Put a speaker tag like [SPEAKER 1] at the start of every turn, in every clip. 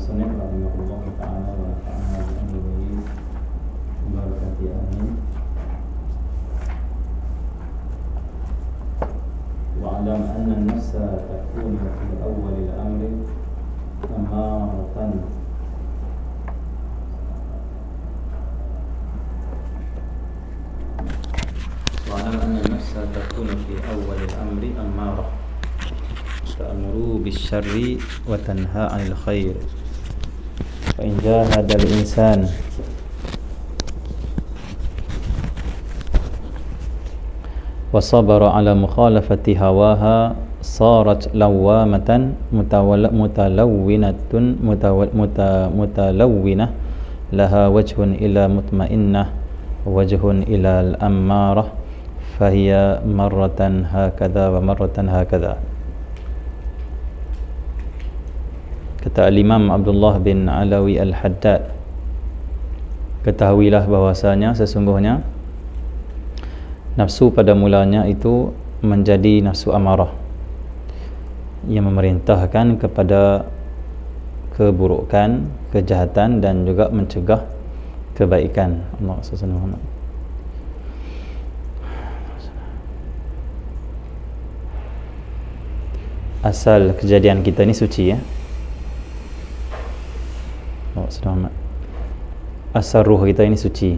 [SPEAKER 1] المصنف رحمه الله تعالى ونفعنا بأمره وبركة آمين. واعلم أن النفس تكون في أول الأمر أمارة واعلم أن النفس تكون في أول الأمر أمارة تأمر بالشر وتنهى عن الخير فإن جاهد الإنسان وصبر على مخالفة هواها صارت لوامة متلونة لها وجه إلى مطمئنة ووجه إلى الأمارة فهي مرة هكذا ومرة هكذا. Kata Al-Imam Abdullah bin Alawi Al-Haddad, ketahuilah bahwasanya sesungguhnya nafsu pada mulanya itu menjadi nafsu amarah yang memerintahkan kepada keburukan, kejahatan dan juga mencegah kebaikan. Allah SWT. Asal kejadian kita ini suci ya. Asal ruh kita ini suci.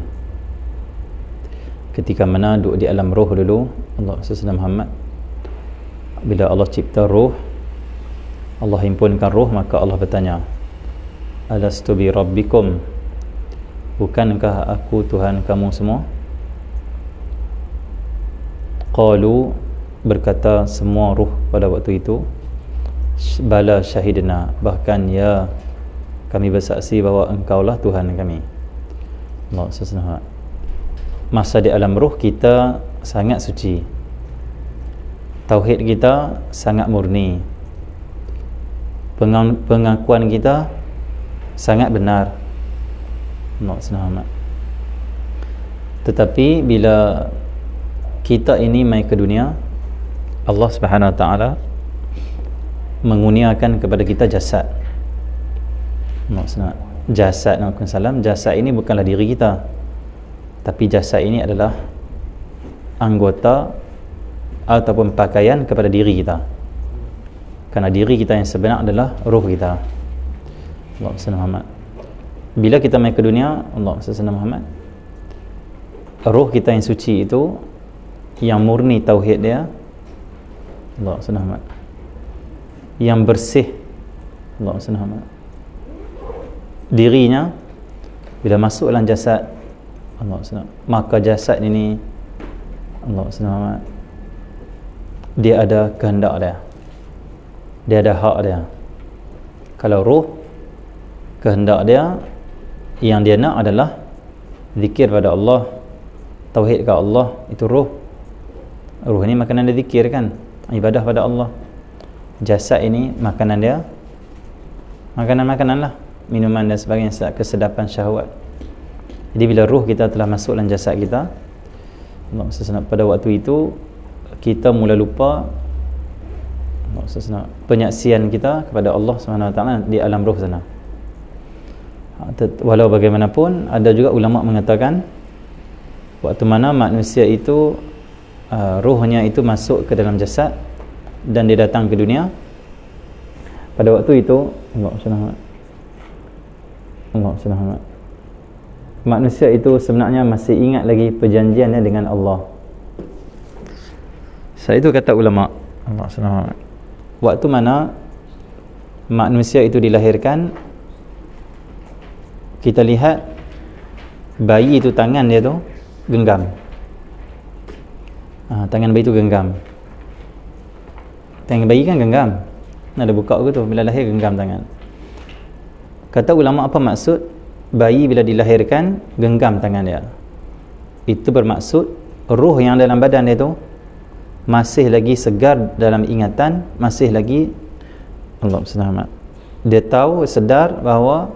[SPEAKER 1] Ketika mana duduk di alam ruh dulu, Allah SWT Muhammad, bila Allah cipta ruh, Allah himpunkan ruh, maka Allah bertanya, alastu bi rabbikum, bukankah aku Tuhan kamu semua? Qalu, berkata semua ruh pada waktu itu, bala syahidna, bahkan ya kami bersaksi bahawa engkaulah Tuhan kami. Allah SWT. Masa di alam ruh kita sangat suci, tauhid kita sangat murni, pengakuan kita sangat benar. Allah SWT. Tetapi bila kita ini mai ke dunia, Allah Subhanahu Wa Taala mengurniakan kepada kita jasad. Jasad, jasad ini bukanlah diri kita, tapi jasad ini adalah anggota ataupun pakaian kepada diri kita, kerana diri kita yang sebenar adalah ruh kita. Allah SWT. Bila kita mai ke dunia, Allah SWT Muhammad, ruh kita yang suci itu, yang murni tauhid dia, Allah SWT Muhammad, yang bersih, Allah SWT Muhammad, dirinya bila masuk dalam jasad Allah SWT, maka jasad ini Allah SWT, dia ada kehendak dia, dia ada hak dia. Kalau ruh, kehendak dia yang dia nak adalah zikir pada Allah, tauhid kepada Allah, itu ruh. Ruh ini makanan dia zikir kan, ibadah pada Allah. Jasad ini makanan dia, makanan-makanan lah, minuman dan sebagainya, kesedapan syahwat. Jadi bila ruh kita telah masuk dalam jasad kita, pada waktu itu kita mula lupa penyaksian kita kepada Allah SWT di alam ruh sana. Walau bagaimanapun, ada juga ulama mengatakan waktu mana manusia itu ruhnya itu masuk ke dalam jasad dan dia datang ke dunia, pada waktu itu Allah SWT, manusia itu sebenarnya masih ingat lagi perjanjiannya dengan Allah. Saya itu kata ulama Allah SWT, waktu mana manusia itu dilahirkan, kita lihat bayi itu tangan dia tu genggam, tangan bayi itu genggam, tangan bayi kan genggam, ada buka ke tu, bila lahir genggam tangan. Kata ulama, apa maksud bayi bila dilahirkan genggam tangan dia? Itu bermaksud ruh yang dalam badan dia tu masih lagi segar dalam ingatan, masih lagi Allah SWT, dia tahu, sedar bahawa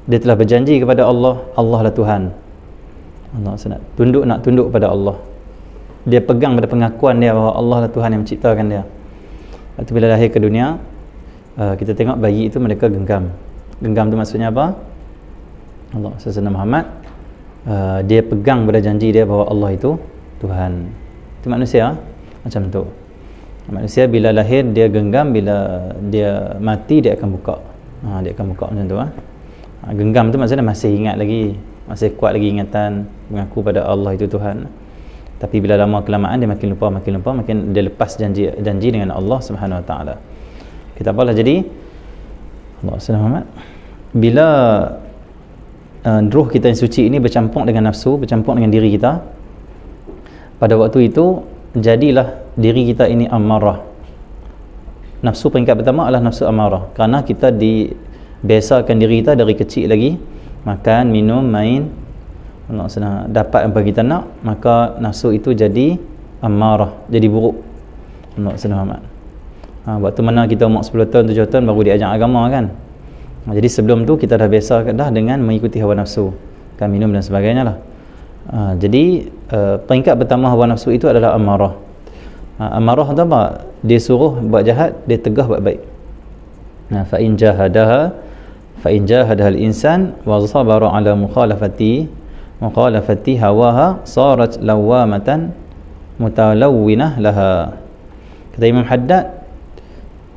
[SPEAKER 1] dia telah berjanji kepada Allah, Allah lah Tuhan. Allah SWT nak tunduk pada Allah. Dia pegang pada pengakuan dia bahawa Allah lah Tuhan yang menciptakan dia. Waktu bila lahir ke dunia, kita tengok bayi itu mereka genggam Genggam tu maksudnya apa? Allah Sayyidina Muhammad dia pegang pada janji dia bahawa Allah itu Tuhan. Itu manusia macam tu. Manusia bila lahir dia genggam, bila dia mati dia akan buka. Dia akan buka macam tu. Genggam tu maksudnya masih ingat lagi, masih kuat lagi ingatan, mengaku pada Allah itu Tuhan. Tapi bila lama kelamaan dia makin lupa, makin dia lepas janji dengan Allah Subhanahu Wa Taala. Kita apalah jadi Allah Subhanahu Muhammad bila roh kita yang suci ini bercampur dengan nafsu, bercampur dengan diri kita, pada waktu itu jadilah diri kita ini amarah. Nafsu peringkat pertama adalah nafsu amarah, kerana kita dibiasakan diri kita dari kecil lagi makan, minum, main, dapat apa kita nak, maka nafsu itu jadi amarah, jadi buruk. Allah Subhanahu waktu mana kita umur 10 tahun, 7 tahun baru diajar agama kan. Jadi sebelum tu kita dah biasa dah dengan mengikuti hawa nafsu, kan, minum dan sebagainya lah. Jadi peringkat pertama hawa nafsu itu adalah amarah. Amarah tu apa? Dia suruh buat jahat, dia tegah buat baik. Fa in jahadaha al-insan wa sabara ala mukhalafati hawaha sarat lawamatan mutalawwinah laha. Kata Imam Haddad,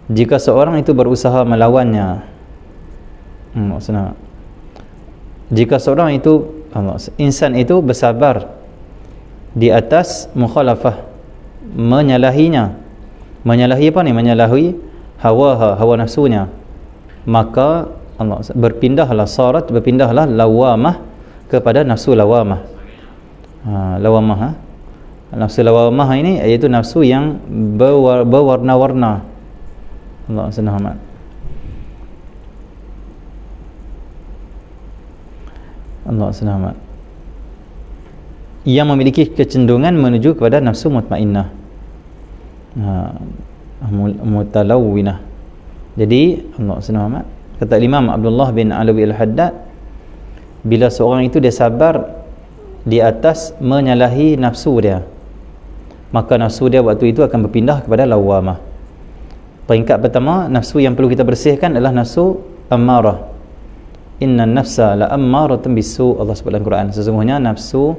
[SPEAKER 1] jika seorang itu berusaha melawannya, maksudnya jika seorang itu insan itu bersabar di atas mukhalafah, menyalahi apa ni? Menyalahi hawa nafsunya, maka berpindahlah lawamah kepada nafsu lawamah. Nafsu lawamah ini iaitu nafsu yang berwarna-warna. Allah Subhanahu yang memiliki kecenderungan menuju kepada nafsu mutmainnah, mutalawwinah. Jadi Allah Subhanahu kata Imam Abdullah bin Alawi al-Haddad, bila seorang itu dia sabar di atas menyalahi nafsu dia, maka nafsu dia waktu itu akan berpindah kepada lawamah. Peringkat pertama nafsu yang perlu kita bersihkan adalah nafsu amarah. Inna nafsa la ammaratun bisu. Allah sebut dalam Quran, sesungguhnya nafsu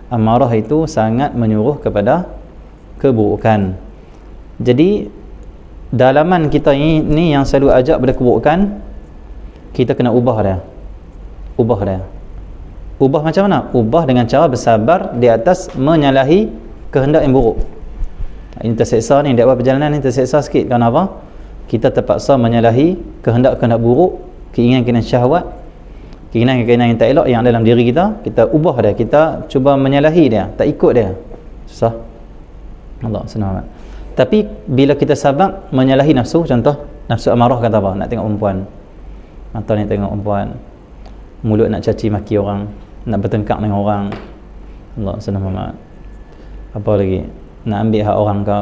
[SPEAKER 1] amarah itu sangat menyuruh kepada keburukan. Jadi dalaman kita ini yang selalu ajak pada keburukan, kita kena ubah dia. Ubah macam mana? Ubah dengan cara bersabar di atas menyalahi kehendak yang buruk. Ini terseksa ni, dakwah perjalanan ni terseksa sikit. Kenapa? Kita terpaksa menyalahi kehendak-kehendak buruk, keinginan-keinginan syahwat, keinginan-keinginan yang tak elok yang dalam diri kita. Kita ubah dia, kita cuba menyalahi dia, tak ikut dia. Susah. Allah Subhanahu. Tapi bila kita sabar menyalahi nafsu, contoh nafsu amarah kata apa? Nak tengok perempuan, atau nak tengok perempuan, mulut nak caci maki orang, nak bertengkar dengan orang. Allah Subhanahu. Apa lagi? Nak ambil hak orang ke,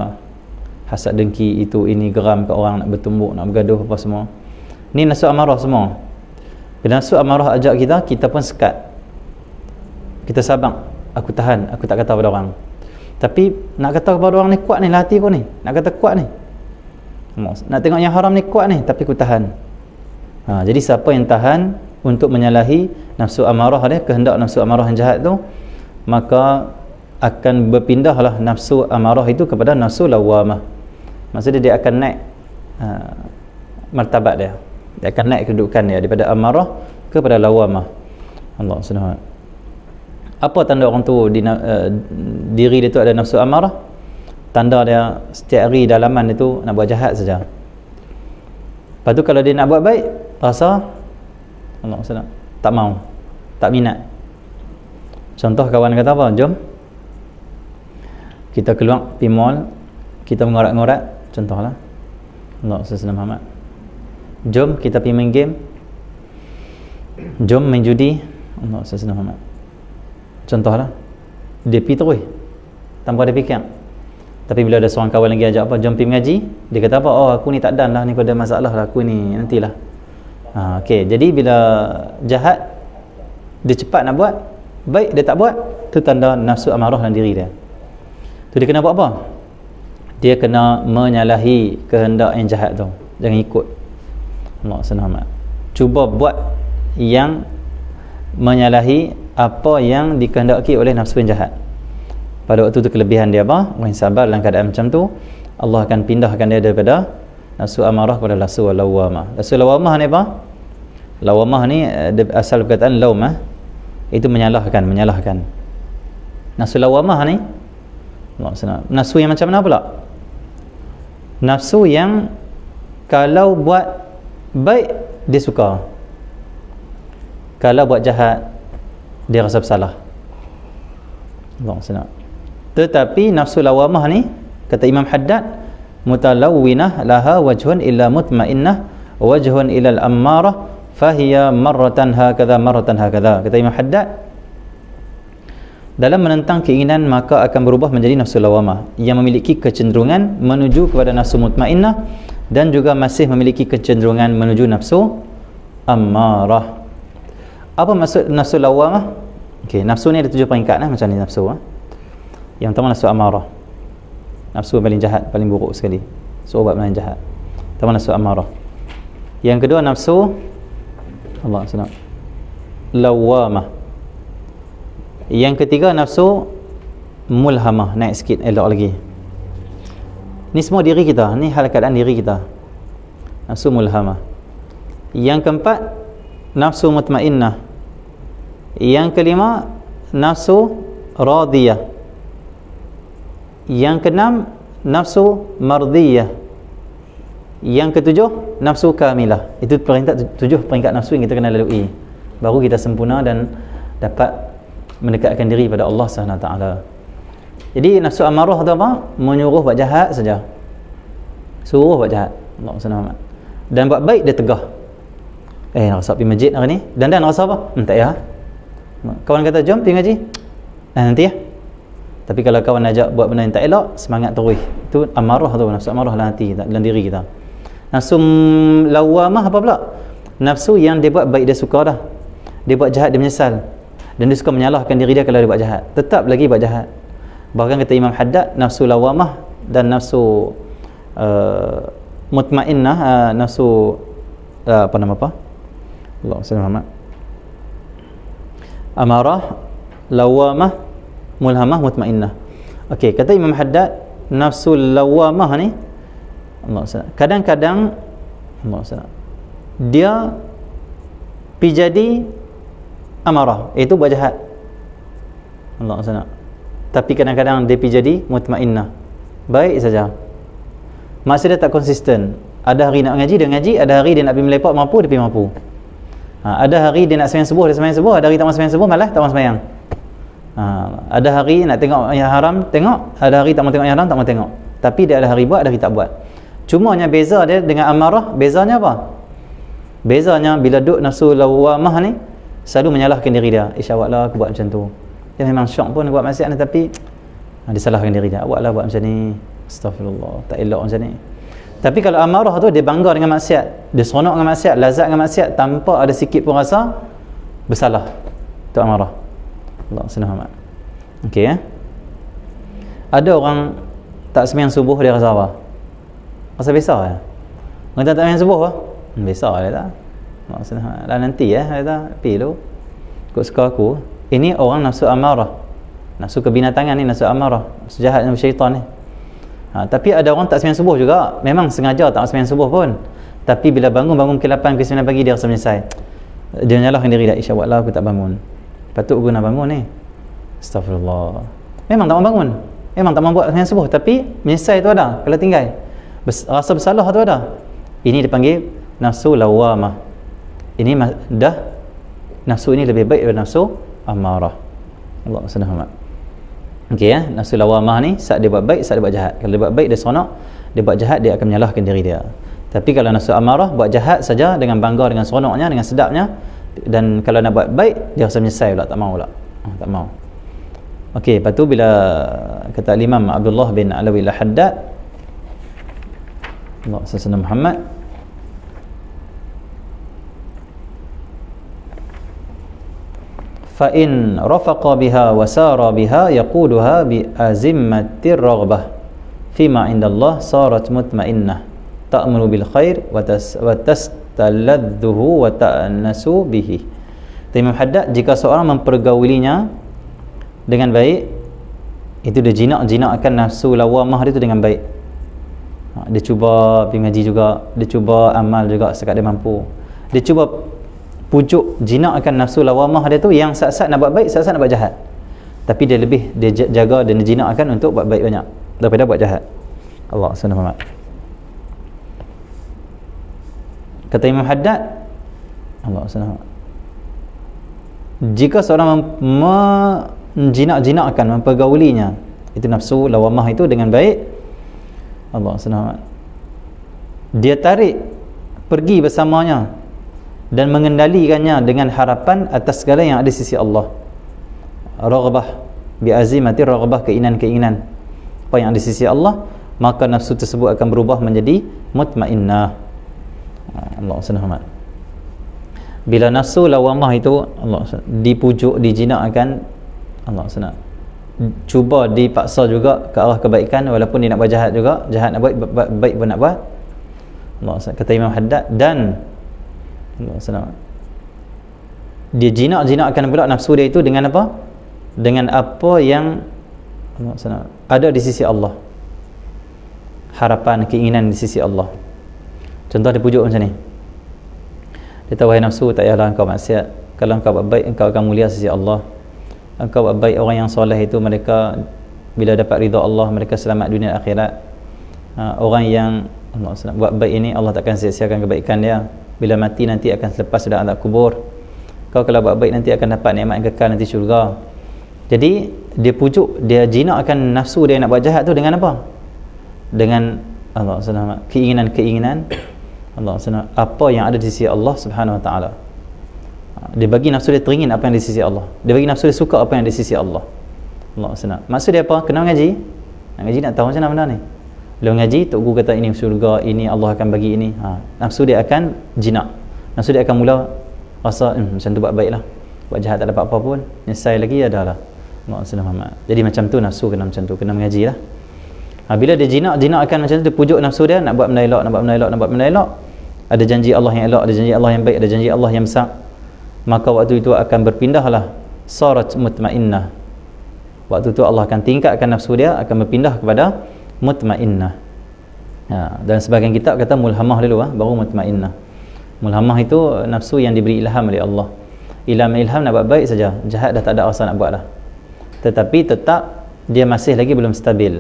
[SPEAKER 1] hasad dengki, itu ini, geram ke orang, nak bertumbuk, nak bergaduh, apa semua. Ni nafsu amarah semua. Bila nafsu amarah ajak kita pun sekat. Kita sabar, aku tahan, aku tak kata pada orang. Tapi nak kata kepada orang ni kuat ni, hati aku ni nak kata kuat ni, nak tengok yang haram ni kuat ni, tapi aku tahan. Jadi siapa yang tahan untuk menyalahi nafsu amarah dia, kehendak nafsu amarah yang jahat tu, maka akan berpindahlah nafsu amarah itu kepada nafsu lawamah. Maksudnya dia akan naik martabat dia akan naik kedudukan dia daripada amarah kepada lawamah. Allah Subhanahu. Apa tanda orang tu diri dia tu ada nafsu amarah? Tanda dia setiap hari dalaman dia tu nak buat jahat saja. Lepas tu kalau dia nak buat baik, rasa Allah Subhanahu tak mau, tak minat. Contoh kawan kata apa? Jom kita keluar pergi mall, kita mengorak-ngorak, contohlah. Allah Subhanahu Muhammad. Jom kita pergi main game, jom main judi. Allah Subhanahu Muhammad. Contohlah. Dia pergi terus tanpa dia fikir. Tapi bila ada seorang kawan lagi ajak apa, jom pergi mengaji, dia kata apa? Oh, aku ni tak dan lah, ni kau ada masalah lah, aku ni nantilah. Okey, jadi bila jahat dia cepat nak buat, baik dia tak buat, tu tanda nafsu amarah dalam diri dia. Tu dia kena buat apa? Dia kena menyalahi kehendak yang jahat tu, jangan ikut. Allah Subhanahu. cuba buat yang menyalahi apa yang dikehendaki oleh nafsu yang jahat. Pada waktu tu kelebihan dia apa? Orang yang sabar dalam keadaan macam tu, Allah akan pindahkan dia daripada nafsu amarah kepada nafsu lawamah. Nafsu lawamah ni apa? Lawamah ni asal perkataan laumah, itu menyalahkan. Nafsu lawamah ni nafsu yang macam mana pula? Nafsu yang kalau buat baik dia suka, kalau buat jahat dia rasa bersalah. Allah senang. Tetapi nafsu lawamah ni kata Imam Haddad, mutalawwinah laha wajhun illa mutmainnah wajhun ila al-ammarah fahiya marratan hakadha. Kata Imam Haddad, dalam menentang keinginan maka akan berubah menjadi nafsu lawamah yang memiliki kecenderungan menuju kepada nafsu mutmainnah dan juga masih memiliki kecenderungan menuju nafsu ammarah. Apa maksud nafsu lawamah? Okey, nafsu ni ada 7 peringkat macam ni nafsu. Yang pertama nafsu ammarah. Nafsu paling jahat, paling buruk sekali. Sobat paling jahat. Pertama nafsu ammarah. Yang kedua nafsu Allah senang, lawamah. Yang ketiga nafsu mulhamah, naik sikit elok lagi. Ni semua diri kita, ni hal keadaan diri kita. Nafsu mulhamah. Yang keempat nafsu mutmainnah. Yang kelima nafsu radiyah. Yang keenam nafsu mardiyah. Yang ketujuh nafsu kamilah. Itu peringkat 7 peringkat nafsu yang kita kena lalui, baru kita sempurna dan dapat mendekatkan diri pada Allah SWT. Jadi nafsu amarah tu apa? Menyuruh buat jahat saja, suruh buat jahat. Allah SWT. Dan buat baik dia tegah. Nak rasa pergi masjid hari ni, dan rasa apa? Tak ya. Kawan kata jom pergi ngaji, nanti ya. Tapi kalau kawan ajak buat benda yang tak elok, semangat terus. Itu amarah tu, nafsu amarah dalam hati kita, dalam diri kita. Nafsu lawamah apa pula? Nafsu yang dia buat baik dia suka dah, dia buat jahat dia menyesal, dan dia suka menyalahkan diri dia kalau dia buat jahat, tetap lagi buat jahat. Bahkan kata Imam Haddad, nafsu lawamah dan nafsu mutmainnah, nafsu Allah SWT, amarah, lawamah, mulhamah, mutmainnah. Okey, kata Imam Haddad, nafsu lawamah ni Allah SWT, kadang-kadang Allah SWT dia pi jadi amarah, iaitu buat jahat. Allah SWT. Tapi kadang-kadang dia pi jadi mutmainnah, baik saja. Maksud dia tak konsisten. Ada hari nak ngaji dia ngaji, ada hari dia nak pergi melepak mampu dia pergi mampu. Ada hari dia nak sembahyang subuh dia sembahyang subuh, ada hari tak mahu sembahyang subuh malah tak mahu sembahyang. Ada hari nak tengok yang haram tengok, ada hari tak mahu tengok yang haram tak mahu tengok. Tapi dia ada hari buat, ada hari tak buat. Cumanya beza dia dengan amarah, bezanya apa? Bezanya bila duduk nafsu lawamah ni selalu menyalahkan diri dia. Awaklah aku buat macam tu. Dia memang syok pun buat maksiat ni, tapi dia salahkan diri dia. Awaklah buat macam ni, astagfirullah, tak elok macam ni. Tapi kalau amarah tu dia bangga dengan maksiat, dia seronok dengan maksiat, lazat dengan maksiat tanpa ada sikit pun rasa bersalah. Itu amarah. Allah senang amat. Okey Ada orang tak sembahyang subuh dia rasa apa? Rasa besar ya. Orang tak sembahyang subuh apa? Besar dia tak. Allah senang amat. Lah nanti dia kata, pi lu. Ikut suka aku. Ini orang nafsu amarah. Nafsu kebinatangan ni, nafsu amarah. Nafsu jahat, nafsu syaitan ni. Tapi ada orang tak sembahyang subuh juga, memang sengaja tak sembahyang subuh pun, tapi bila bangun ke 8 ke 9 pagi dia rasa menyesal, dia menyalahkan diri dah, insya-Allah aku tak bangun, patut aku nak bangun ni, astagfirullah. Memang tak mahu bangun, memang tak mahu buat sembahyang subuh, tapi menyesal tu ada, kalau tinggal rasa bersalah tu ada. Ini dipanggil nafsu lawamah. Ini dah nafsu ini lebih baik daripada nafsu amarah. Allah SWT. Okey nafsu lawamah ni saat dia buat baik, saat dia buat jahat. Kalau dia buat baik dia seronok, dia buat jahat dia akan menyalahkan diri dia. Tapi kalau nafsu amarah buat jahat saja dengan bangga, dengan seronoknya, dengan sedapnya, dan kalau nak buat baik dia rasa menyesal pula, tak mau pula. Tak mau. Okey, lepas tu bila kata Imam Abdullah bin Alawi al-Haddad, Allah sallallahu Muhammad, fa in rafaqa biha wa sara biha yaquduha bi azimmatir raghbah fima indallah sarat mutmainnah. ta'muru bil khair wa tastaladduhu wa ta'nasu bihi. Imam Haddad, jika seorang mempergaulinya dengan baik, itu dia jinak-jinakkan nafsu lawamah dia tu dengan baik. Dia cuba pergi ngaji juga, dia cuba amal juga setakat dia mampu. Dia cuba pujuk jinakkan nafsu lawamah dia tu yang sat-sat nak buat baik, sat-sat nak buat jahat. Tapi dia lebih, dia jaga dan jinakkan untuk buat baik banyak daripada buat jahat. Allah SWT. Kata Imam Haddad, Allah SWT, jika seorang menjinak-jinakkan, mempergaulinya itu nafsu lawamah itu dengan baik, Allah SWT, dia tarik pergi bersamanya dan mengendalikannya dengan harapan atas segala yang ada di sisi Allah. Raghbah bi'azimati, raghbah, keinginan-keinginan apa yang ada di sisi Allah, maka nafsu tersebut akan berubah menjadi mutmainnah. Allah SWT. Bila nafsu lawamah itu Allah dipujuk, dijinakkan, Allah SWT cuba dipaksa juga ke arah kebaikan, walaupun dia nak buat jahat juga, jahat nak buat, baik pun nak buat. Allah SWT. Kata Imam Haddad, dan Allah SWT, dia jinak-jinakkan pula nafsu dia itu dengan apa? Dengan apa yang Allah SWT ada di sisi Allah, harapan, keinginan di sisi Allah. Contoh dia pujuk macam ni, dia tahu, wahai nafsu, tak payahlah engkau maksiat, kalau engkau buat baik engkau akan mulia sisi Allah. Engkau buat baik, orang yang soleh itu mereka bila dapat ridha Allah, mereka selamat dunia akhirat. Orang yang Allah SWT buat baik ini, Allah takkan sia-siakan kebaikan dia. Bila mati nanti akan selepas sudah azab kubur. Kau kalau buat baik nanti akan dapat nikmat yang kekal nanti syurga. Jadi dia pujuk, dia jinakkan nafsu dia nak buat jahat tu dengan apa? Dengan Allah SWT keinginan-keinginan Allah SWT apa yang ada di sisi Allah Subhanahu Wa Taala. Dia bagi nafsu dia teringin apa yang di sisi Allah. Dia bagi nafsu dia suka apa yang di sisi Allah. Allah SWT. Maksud dia apa? Kena ngaji. Nak ngaji nak tahu macam mana benda ni. Bila ngaji, Tok Guru kata ini syurga, ini Allah akan bagi ini. Nafsu dia akan jinak. Nafsu dia akan mula rasa macam tu buat baiklah. Buat jahat tak dapat apa pun. Nyesai lagi adalah. Allah SWT. Jadi macam tu nafsu kena macam tu. Kena mengaji lah. Bila dia jinakkan macam tu, dia pujuk nafsu dia nak buat benda elok, nak buat benda elok, nak buat benda elok. Ada janji Allah yang elok, ada janji Allah yang baik, ada janji Allah yang besar. Maka waktu itu akan berpindahlah sarat mutmainnah. Waktu itu Allah akan tingkatkan nafsu dia, akan berpindah kepada mutmainnah. Dan sebahagian kitab kata mulhamah dulu, baru mutmainnah. Mulhamah itu nafsu yang diberi ilham oleh Allah. Ilham nak buat baik saja, jahat dah tak ada rasa nak buat dah. Tetapi tetap dia masih lagi belum stabil.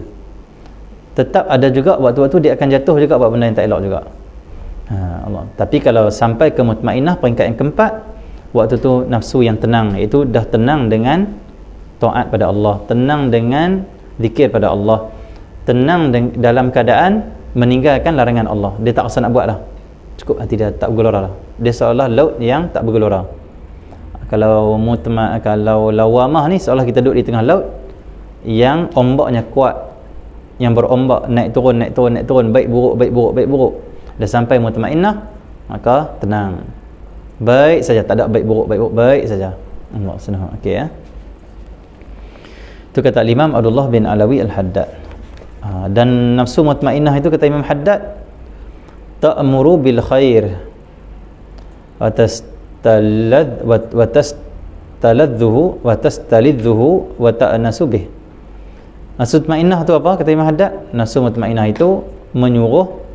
[SPEAKER 1] Tetap ada juga waktu-waktu dia akan jatuh juga buat benda yang tak elok juga. Allah. Tapi kalau sampai ke mutmainnah, peringkat yang keempat, waktu tu nafsu yang tenang, iaitu dah tenang dengan taat pada Allah, tenang dengan zikir pada Allah, tenang dalam keadaan meninggalkan larangan Allah. Dia tak rasa nak buat dah, cukup hati dia tak bergelora lah. Dia seolah laut yang tak bergelora. Kalau kalau lawamah ni seolah kita duduk di tengah laut yang ombaknya kuat, yang berombak, naik turun, naik turun, naik turun, baik buruk, baik buruk, baik buruk. Dah sampai mutmainnah, maka tenang, baik saja, tak ada baik buruk, baik buruk, baik saja. Allah SWT. Okey ya. Itu kata Imam Abdullah bin Alawi Al-Haddad. Dan nafsu mutmainnah itu kata Imam Haddad, ta'muru bil khair wa tastaladzuhu wa tastalidzuhu wa ta'nasu bih. Nafsu mutmainnah itu apa? Kata Imam Haddad, nafsu mutmainnah itu menyuruh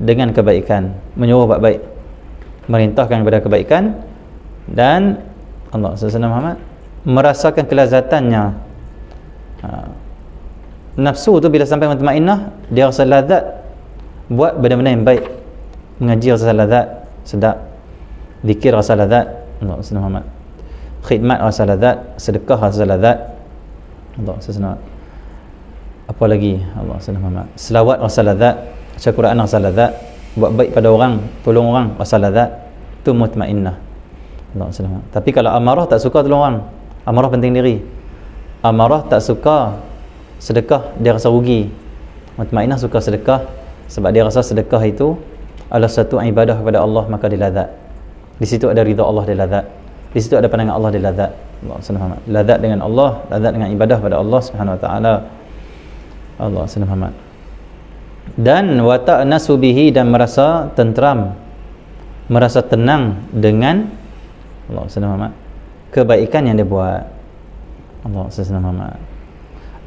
[SPEAKER 1] dengan kebaikan, menyuruh buat baik, merintahkan kepada kebaikan, dan Allah SWT Muhammad merasakan kelazatannya. Nafsu tu bila sampai mutmainnah, dia rasa lazat buat benda-benda yang baik. Mengaji rasa lazat, sedap. Zikir rasa lazat, Allah SWT Muhammad. Khidmat rasa lazat, sedekah rasa lazat, Allah SWT. Apa lagi? Allah SWT Muhammad. Selawat rasa lazat, baca Quran rasa lazat, buat baik pada orang, tolong orang rasa lazat. Itu mutmainnah. Allah SWT. Tapi kalau amarah tak suka tolong orang, amarah penting diri, amarah tak suka sedekah, dia rasa rugi. Mutmainnah suka sedekah sebab dia rasa sedekah itu adalah satu ibadah kepada Allah, maka dia lazat. Di situ ada ridha Allah, dia lazat. Di situ ada pandangan Allah, dia lazat. Allah SWT. Lazat dengan Allah, lazat dengan ibadah pada Allah Subhanahu Wa Taala. Allah SWT. Dan wa ta'nasu bihi, dan merasa tenteram, merasa tenang dengan Allah SWT, kebaikan yang dia buat. Allah SWT.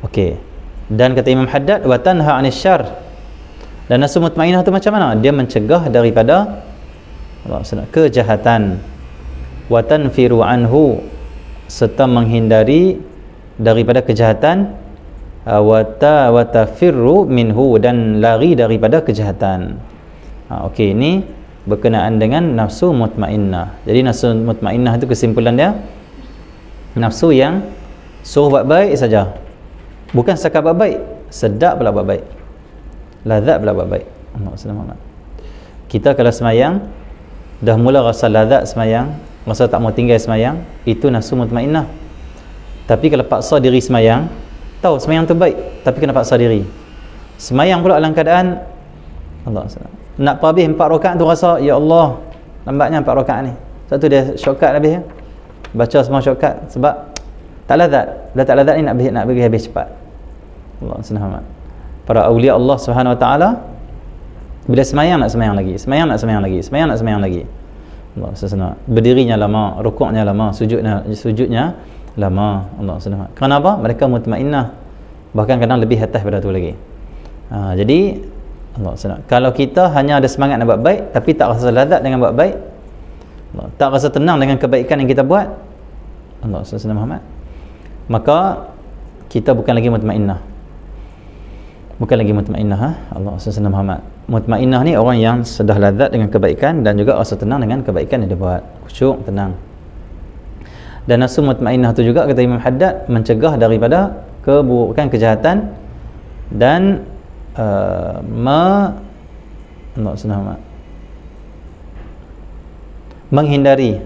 [SPEAKER 1] Okey. Dan kata Imam Haddad, wa tanha 'anil syarr. Dan nafsu mutmainnah tu macam mana? Dia mencegah daripada Allah SWT kejahatan. Wa tanfiru anhu, serta menghindari daripada kejahatan. Wa tafirru minhu, dan lari daripada kejahatan. Okey, ini berkenaan dengan nafsu mutmainnah. Jadi nafsu mutmainnah itu kesimpulan dia, nafsu yang suruh buat baik saja, bukan setakat buat baik, sedap pula buat baik, lazat pula buat baik. Kita kalau semayang dah mula rasa lazat semayang, rasa tak mau tinggal semayang, itu nafsu mutmainnah. Tapi kalau paksa diri semayang, tahu semayang tu baik, tapi kena paksa diri semayang pula dalam keadaan Allah SWT, nak habis 4 rakaat tu rasa, ya Allah, lambatnya 4 rakaat ni. Sebab tu dia shortcut habis ya. Baca semua shortcut sebab tak lazat. Dah tak lazat ni nak bagi habis cepat. Allah SWT. Para awliya Allah Subhanahu Wa Taala bila semayang nak semayang lagi, semayang nak semayang lagi, semayang nak semayang lagi. Allah SWT. Berdirinya lama, rukuknya lama, sujudnya lama. Allah SWT. Kenapa? Mereka mutmainnah. Bahkan kadang lebih atas daripada tu lagi. Jadi Allah SWT. Kalau kita hanya ada semangat nak buat baik tapi tak rasa lazat dengan buat baik, tak rasa tenang dengan kebaikan yang kita buat, Allah SWT Muhammad, maka kita bukan lagi mutmainnah. Bukan lagi mutmainnah. Allah SWT Muhammad. Mutmainnah ni orang yang sudah lazat dengan kebaikan dan juga rasa tenang dengan kebaikan yang dia buat, khusyuk, tenang. Dan nafsu mutmainnah tu juga kata Imam Haddad mencegah daripada keburukan, kejahatan, dan menghindari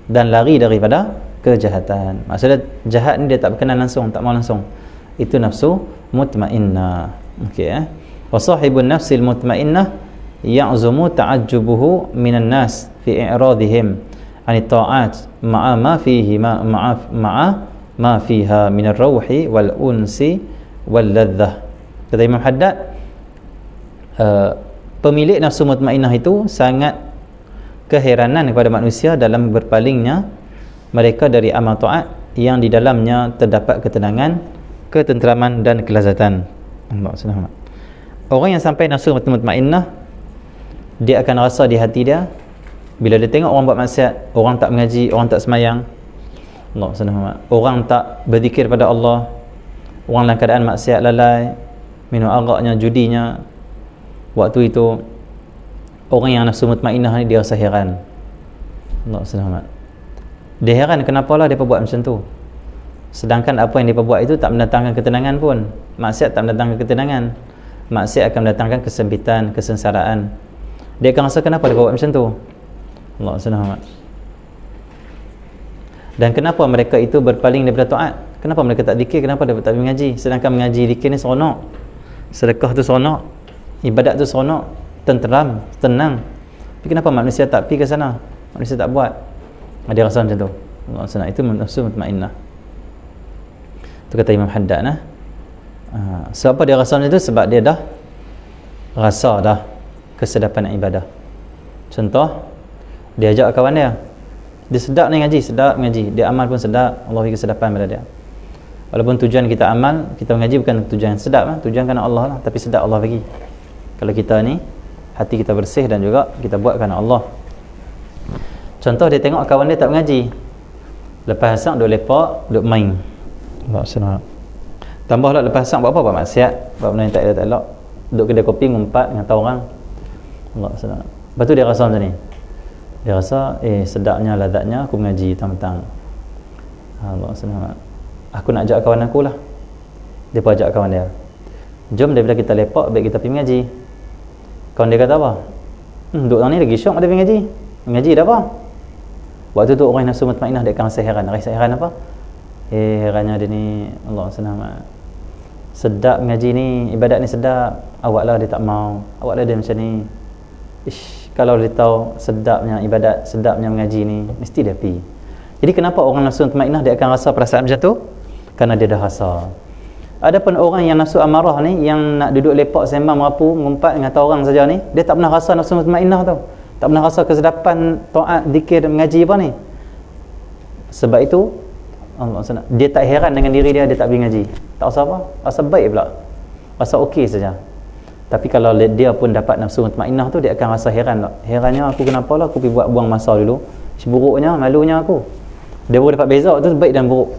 [SPEAKER 1] dan lari daripada kejahatan. Maksudnya jahat ni dia tak berkenan langsung, tak mau langsung. Itu nafsu mutmainnah. Okey ya. Wa sahibun nafsil mutmainnah ya'zumu ta'ajjubuhu minan nas fi i'radihim an ta'at ma'a ma fihi ma'a ma fiha min ar-rauhi wal unsi wal ladzah. Kata Imam Haddad, pemilik nafsu mutmainnah itu sangat keheranan kepada manusia dalam berpalingnya mereka dari amal taat yang di dalamnya terdapat ketenangan, ketenteraman dan kelazatan. Orang yang sampai nafsu mutmainnah, dia akan rasa di hati dia bila dia tengok orang buat maksiat, orang tak mengaji, orang tak semayang, orang tak berzikir pada Allah, orang dalam keadaan maksiat, lalai, minum araknya, judinya, waktu itu orang yang nafsu mutmainnah ni dia rasa heran. Allah SWT. Dia heran kenapa lah dia buat macam tu, sedangkan apa yang dia buat itu tak mendatangkan ketenangan pun. Maksiat tak mendatangkan ketenangan, maksiat akan mendatangkan kesempitan, kesengsaraan. Dia akan rasa kenapa dia buat macam tu. Allah SWT. Dan kenapa mereka itu berpaling daripada taat? Kenapa mereka tak zikir? Kenapa dia tak mengaji? Sedangkan mengaji, zikir ni seronok, sedekah tu seronok, ibadat tu seronok, tenteram, tenang. Tapi kenapa manusia tak pergi ke sana? Manusia tak buat. Dia rasa macam tu. Allah SWT. Itu nafsu mutmainnah. Itu kata Imam Haddad nah. Sebab apa dia rasa macam tu? Sebab dia dah rasa dah kesedapan ibadah. Contoh, dia ajak kawan dia, dia sedap ni ngaji, sedap ngaji, dia amal pun sedap, Allah bagi kesedapan pada dia. Walaupun tujuan kita amal, kita mengaji bukan tujuan yang sedap lah, tujuan kerana Allah lah, tapi sedap Allah bagi. Kalau kita ni hati kita bersih dan juga kita buat kerana Allah. Contoh, dia tengok kawan dia tak mengaji, lepas asar duk lepak, duk main. Tambahlah lepas asar buat apa? Buat maksiat, buat benda yang tak elok, duk kedai kopi ngumpat dengan tahu orang. Allah SWT. Lepas tu dia rasa macam ni, dia rasa sedapnya, lazatnya aku mengaji tang-tang. Allah SWT. Aku nak ajak kawan aku lah. Dia pun ajak kawan dia, jom daripada kita lepak, baik kita pergi mengaji. Kawan dia kata apa? Duk orang ni lagi syok ada pergi mengaji. Mengaji dah apa? Waktu tu orang nafsu mutmainnah dia akan rasa heran. Rasa heran apa? Herannya dia ni, Allah SWT, sedap mengaji ni, ibadat ni sedap, awaklah dia tak mau, awaklah dia macam ni. Kalau dia tahu sedapnya ibadat, sedapnya mengaji ni, mesti dia pergi. Jadi kenapa orang nafsu mutmainnah dia akan rasa perasaan macam tu? Kerana dia dah rasa. Adapun orang yang nafsu amarah ni, yang nak duduk lepak sembang merapu ngumpat dengan orang saja ni, dia tak pernah rasa nafsu mutmainnah tau. Tak pernah rasa kesedapan taat, zikir dan mengaji apa ni. Sebab itu Allah SWT, dia tak heran dengan diri dia tak pergi ngaji. Tak rasa apa? Rasa baik pula. Rasa okey saja. Tapi kalau dia pun dapat nafsu mutmainnah tu, dia akan rasa heran tak? Herannya aku kenapa lah aku pergi buang masa dulu. Buruknya, malunya aku. Dia baru dapat beza tu baik dan buruk.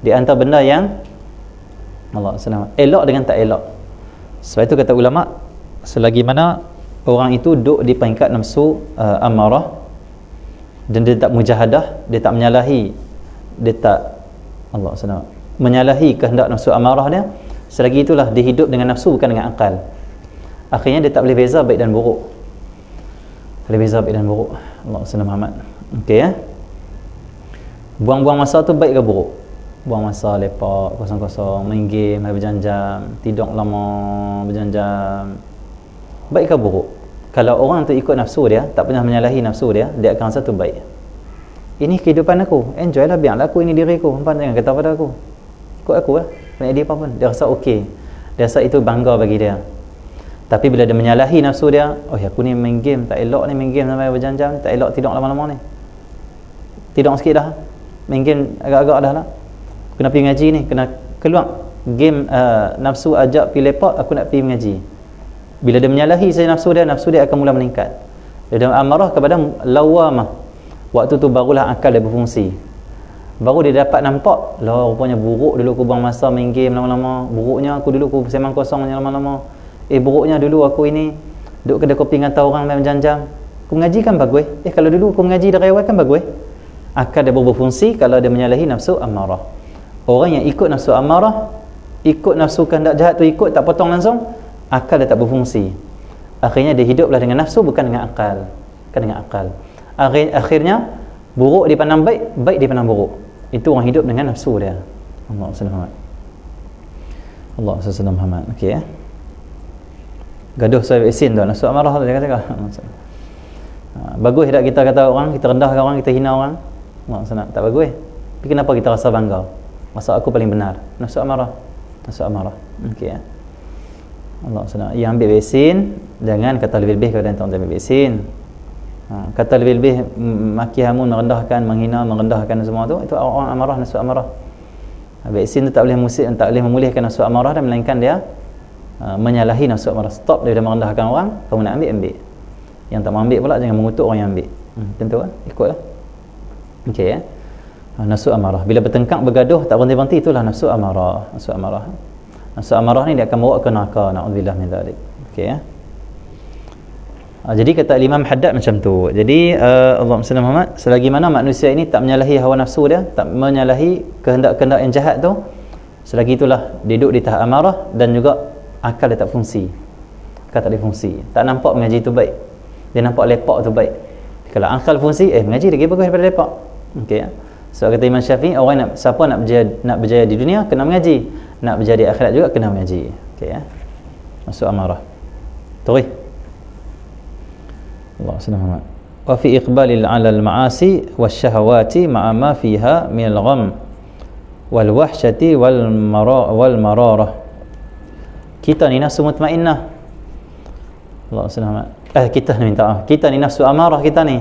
[SPEAKER 1] Di antara benda yang Allah SWT elok dengan tak elok. Sebab itu kata ulama, selagi mana orang itu duduk di peringkat nafsu amarah dan dia tak mujahadah, dia tak menyalahi, dia tak Allah SWT menyalahi kehendak nafsu amarah dia, selagi itulah dia hidup dengan nafsu bukan dengan akal. Akhirnya dia tak boleh beza baik dan buruk. Tak boleh beza baik dan buruk. Allah SWT Muhammad. Okey ya. Buang-buang masa tu baik ke buruk? Buang masa lepak kosong-kosong, main game berjam-jam, tidur lama berjam-jam, baik ke buruk? Kalau orang tu ikut nafsu dia, tak pernah menyalahi nafsu dia, dia akan rasa tu baik. Ini kehidupan aku, enjoy lah, biarlah aku, ini diriku, hampa jangan kata pada aku, ikut aku lah, nak dia apa pun, dia rasa okey, dia rasa itu bangga bagi dia. Tapi bila dia menyalahi nafsu dia, oh ya, aku ni main game tak elok ni, main game sampai berjam-jam, tak elok tidur lama-lama ni, tidur sikit dah, main game agak-agak dah lah, kena pergi ngaji ni, kena keluar game. Nafsu ajak pergi lepak, aku nak pergi mengaji. Bila dia menyalahi saja nafsu dia akan mula meningkat. Dia amarah kepada lawamah. Waktu tu barulah akal dia berfungsi. Baru dia dapat nampak, lah rupanya buruk dulu aku buang masa main game lama-lama, buruknya aku dulu aku sembang kosong lama-lama, buruknya dulu aku ini duduk kedai kopi dengan orang main jam-jam. Aku mengaji kan bagus. Kalau dulu aku mengaji dari awal kan bagus. Akal dia berfungsi kalau dia menyalahi nafsu amarah. Orang yang ikut nafsu amarah, ikut nafsu kehendak jahat tu, ikut tak potong langsung, akal dia tak berfungsi. Akhirnya dia hiduplah dengan nafsu bukan dengan akal. Bukan dengan akal. Akhirnya buruk dipandang baik, baik dipandang buruk. Itu orang hidup dengan nafsu dia. Allah SWT. Allah SWT Muhammad. Okey ya. Gaduh saya isin tu nafsu amarah tu dia kata. Bagus tak kita kata orang, kita rendahkan orang, kita hina orang? Allah SWT. Tak bagus. Tapi kenapa kita rasa bangga? Masa aku paling benar. Nafsu amarah. Nafsu amarah. Okey ya. Allah SWT. Yang ambil vaksin, jangan kata lebih-lebih kepada yang tak ambil vaksin. Kata lebih-lebih maki hamun, merendahkan, menghina, merendahkan semua tu, itu orang amarah, nafsu amarah. Vaksin tu tak boleh memulihkan nafsu amarah dan melainkan dia menyalahi nafsu amarah. Stop dia merendahkan orang, kamu nak ambil. Yang tak mau ambil pula jangan mengutuk orang yang ambil. Tentu kan? Ikutlah. Okey ya. Nafsu amarah. Bila bertengkar bergaduh tak berhenti-berhenti, itulah nafsu amarah. Nafsu amarah. Nafsu amarah ni dia akan bawa ke neraka. Na'udzubillah min dzalik. Okey ya. Jadi kata Imam Haddad macam tu. Jadi Allahumma salli Muhammad, selagi mana manusia ini tak menyalahi hawa nafsu dia, tak menyalahi kehendak-kehendak yang jahat tu, selagi itulah dia duduk di tahap amarah dan juga akal dia tak fungsi. Akal tak ada fungsi. Tak nampak mengaji tu baik. Dia nampak lepak tu baik. Kalau akal fungsi, mengaji lagi bagus daripada lepak. Okey ya. So kata Imam Syafi'i, orang siapa nak berjaya di dunia kena mengaji, nak berjaya di akhirat juga kena mengaji. Okey ya. Masuk amarah. Terus. Allah subhanahu wa ta'ala. Wa fi iqbalil 'ala al-ma'asi wasyahawati ma'a ma fiha min al-gham wal wahsyati wal mararah. Kita ni nafsu mutmainnah. Allah subhanahu wa ta'ala. Kita ni minta maaf. Kita ni nafsu amarah kita ni.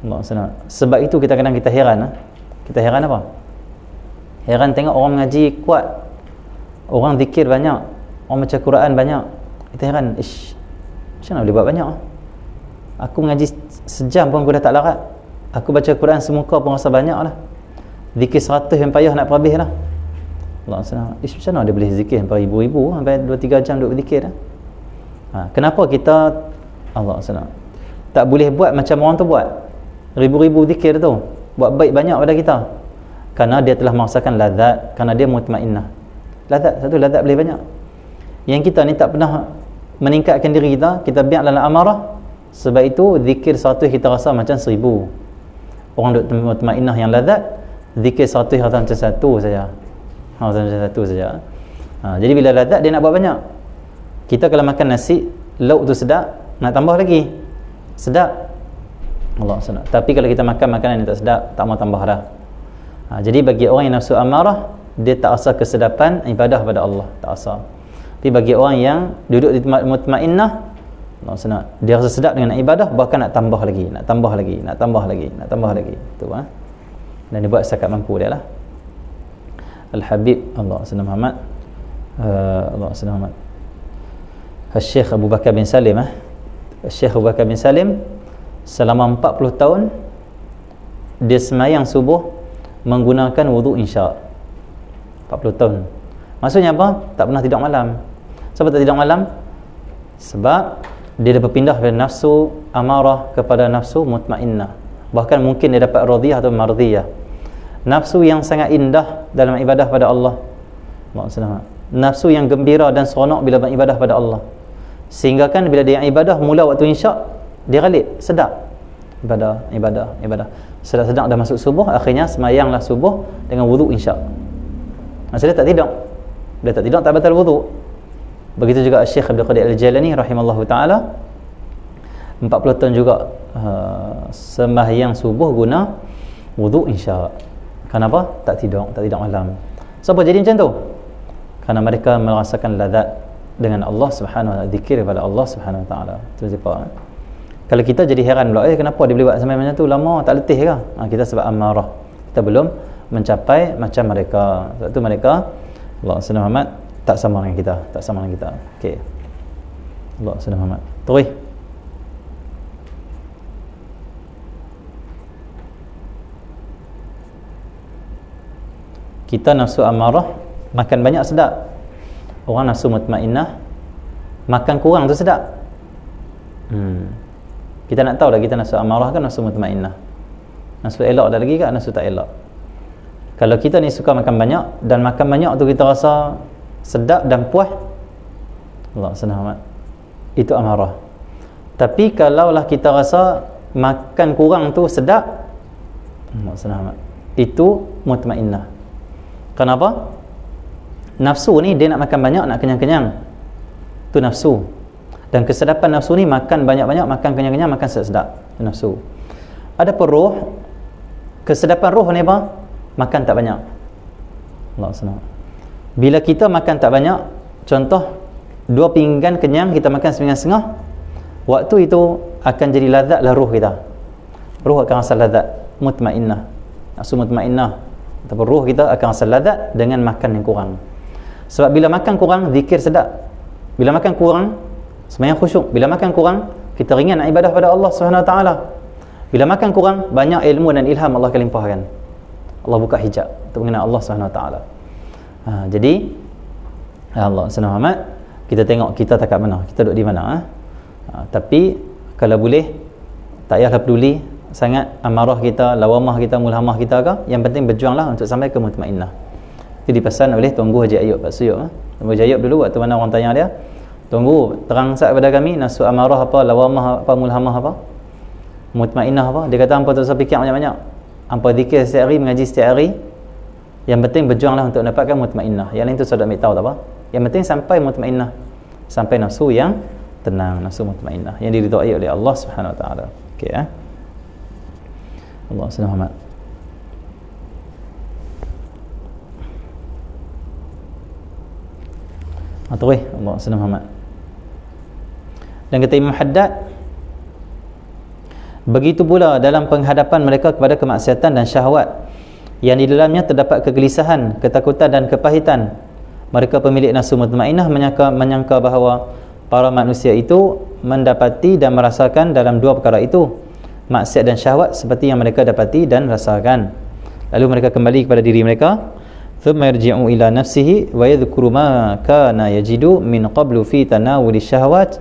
[SPEAKER 1] Allah SWT. Sebab itu kita kadang kita heran. Kita heran apa? Heran tengok orang mengaji kuat, orang zikir banyak, orang baca Quran banyak. Kita heran, macam mana boleh buat banyak? Aku mengaji sejam pun aku dah tak larat. Aku baca Quran semuka pun rasa banyak lah. Zikir 100 yang payah nak perhabis lah. Allah SWT. Macam mana dia boleh zikir sampai ribu-ribu, sampai 2-3 jam duduk berzikir lah? Kenapa kita Allah SWT tak boleh buat macam orang tu buat? Ribu-ribu zikir tu, buat baik banyak pada kita, kerana dia telah merasakan lazat, kerana dia mutmainnah. Lazat, satu lazat boleh banyak. Yang kita ni tak pernah meningkatkan diri kita, kita biar dalam amarah. Sebab itu zikir 100 kita rasa macam 1000. Orang duk mutmainnah yang lazat, zikir 100 rasa macam 1 saja. Macam 1 saja. Jadi bila lazat dia nak buat banyak. Kita kalau makan nasi, lauk tu sedap, nak tambah lagi. Sedap. Allah SWT. Tapi kalau kita makan makanan yang tak sedap, tak mau tambah dah. Jadi bagi orang yang nafsu amarah, dia tak rasa kesedapan ibadah pada Allah, tak rasa. Tapi bagi orang yang duduk di tempat mutmainnah, Allah senang, dia rasa sedap dengan ibadah, bahkan nak tambah lagi, nak tambah lagi, nak tambah lagi, nak tambah lagi. Tu dan dia buat setakat mampu dia lah. Al-Habib Allah Subhanahu Muhammad Allah Subhanahu Muhammad Syekh Abu Bakar bin Salim Syekh Abu Bakar bin Salim selama 40 tahun dia semayang subuh menggunakan wudu insya'. 40 tahun. Maksudnya apa? Tak pernah tidur malam. Sebab tak tidur malam? Sebab dia dah berpindah dari nafsu amarah kepada nafsu mutmainnah. Bahkan mungkin dia dapat radiyah atau mardiyah. Nafsu yang sangat indah dalam ibadah pada Allah. Nafsu yang gembira dan seronok bila beribadah pada Allah. Sehingga kan bila dia ibadah mula waktu insya' dia ghalib, sedap. Ibadah. Sedap-sedap dah masuk subuh, akhirnya semayanglah subuh dengan wudu insya'. Maksudnya tak tidur. Bila tak tidur tak batal wudu. Begitu juga Syekh Abdul Qadir Al-Jailani rahimallahu taala 40 tahun juga sembahyang subuh guna wudu insya'. Kenapa? Tak tidur malam. Siapa jadi macam tu? Kerana mereka merasakan lazat dengan Allah Subhanahu wa taala, zikir kepada Allah Subhanahu wa taala. Tu sebab kalau kita jadi heran pula, kenapa dia boleh buat sampai macam tu lama, tak letih ke? Kita sebab amarah. Kita belum mencapai macam mereka. Sebab tu mereka Allah Subhanahu wa taala tak sama dengan kita. Okey. Allah Subhanahu wa taala. Terus kita nafsu amarah makan banyak sedap. Orang nafsu mutmainnah makan kurang tu sedap. Kita nak tahu dah kita nafsu amarah kan nafsu mutmainnah. Nafsu elok dah lagi kan nafsu tak elok. Kalau kita ni suka makan banyak dan makan banyak tu kita rasa sedap dan puas, Allah senang, itu amarah. Tapi kalaulah kita rasa makan kurang tu sedap, Allah senang, itu mutmainnah. Kenapa? Nafsu ni dia nak makan banyak, nak kenyang-kenyang. Tu nafsu. Dan kesedapan nafsu ni makan banyak-banyak, makan kenyang-kenyang, makan sedap. Tu nafsu. Ada pun roh. Kesedapan roh ni apa? Makan tak banyak. Allah senang. Bila kita makan tak banyak, contoh 2 pinggan kenyang, kita makan sepinggan setengah, waktu itu akan jadi lazatlah roh kita. Roh akan rasa lazat, mutmainnah. Nafsu mutmainnah ataupun roh kita akan rasa lazat dengan makan yang kurang. Sebab bila makan kurang, zikir sedap. Bila makan kurang, sembahyang khusyuk. Bila makan kurang, kita ringan nak ibadah pada Allah Subhanahu wa taala. Bila makan kurang, banyak ilmu dan ilham Allah akan limpahkan. Allah buka hijab untuk mengenal Allah Subhanahu wa taala. Jadi Allah Subhanahu wa taala, kita tengok kita tak kat mana, kita duduk di mana. Tapi kalau boleh tak payahlah peduli sangat amarah kita, lawamah kita, mulhamah kita ke, yang penting berjuanglah untuk sampai ke mutmainnah. Itu dipesan oleh Tuanku Haji Ayub Pak Suyuk. Tuanku Haji Ayub dulu waktu mana orang tanya dia, Tuanku terang sat kepada kami nafsu amarah apa, lawamah apa, mulhamah apa, mutmainnah apa. Dia kata hampa tak usah fikir banyak-banyak, hampa zikir setiap hari, mengaji setiap hari, yang penting berjuanglah untuk dapatkan mutmainnah. Yang lain tu sudah ambil tahu tak apa. Yang penting sampai mutmainnah, sampai nafsu yang tenang, nafsu mutmainnah yang diridai oleh Allah Subhanahu wa taala. Okey Allah Subhanahu wa taala. Terus Allah Subhanahu wa taala. Dan kata Imam Haddad, begitu pula dalam penghadapan mereka kepada kemaksiatan dan syahwat yang di dalamnya terdapat kegelisahan, ketakutan dan kepahitan. Mereka pemilik nafsu mutmainnah menyangka bahawa para manusia itu mendapati dan merasakan dalam 2 perkara itu, maksiat dan syahwat, seperti yang mereka dapati dan rasakan. Lalu mereka kembali kepada diri mereka, thumma yarji'u ila nafsihi wa yadhkuru ma kana yajidu min qablu fi tanawuli syahwat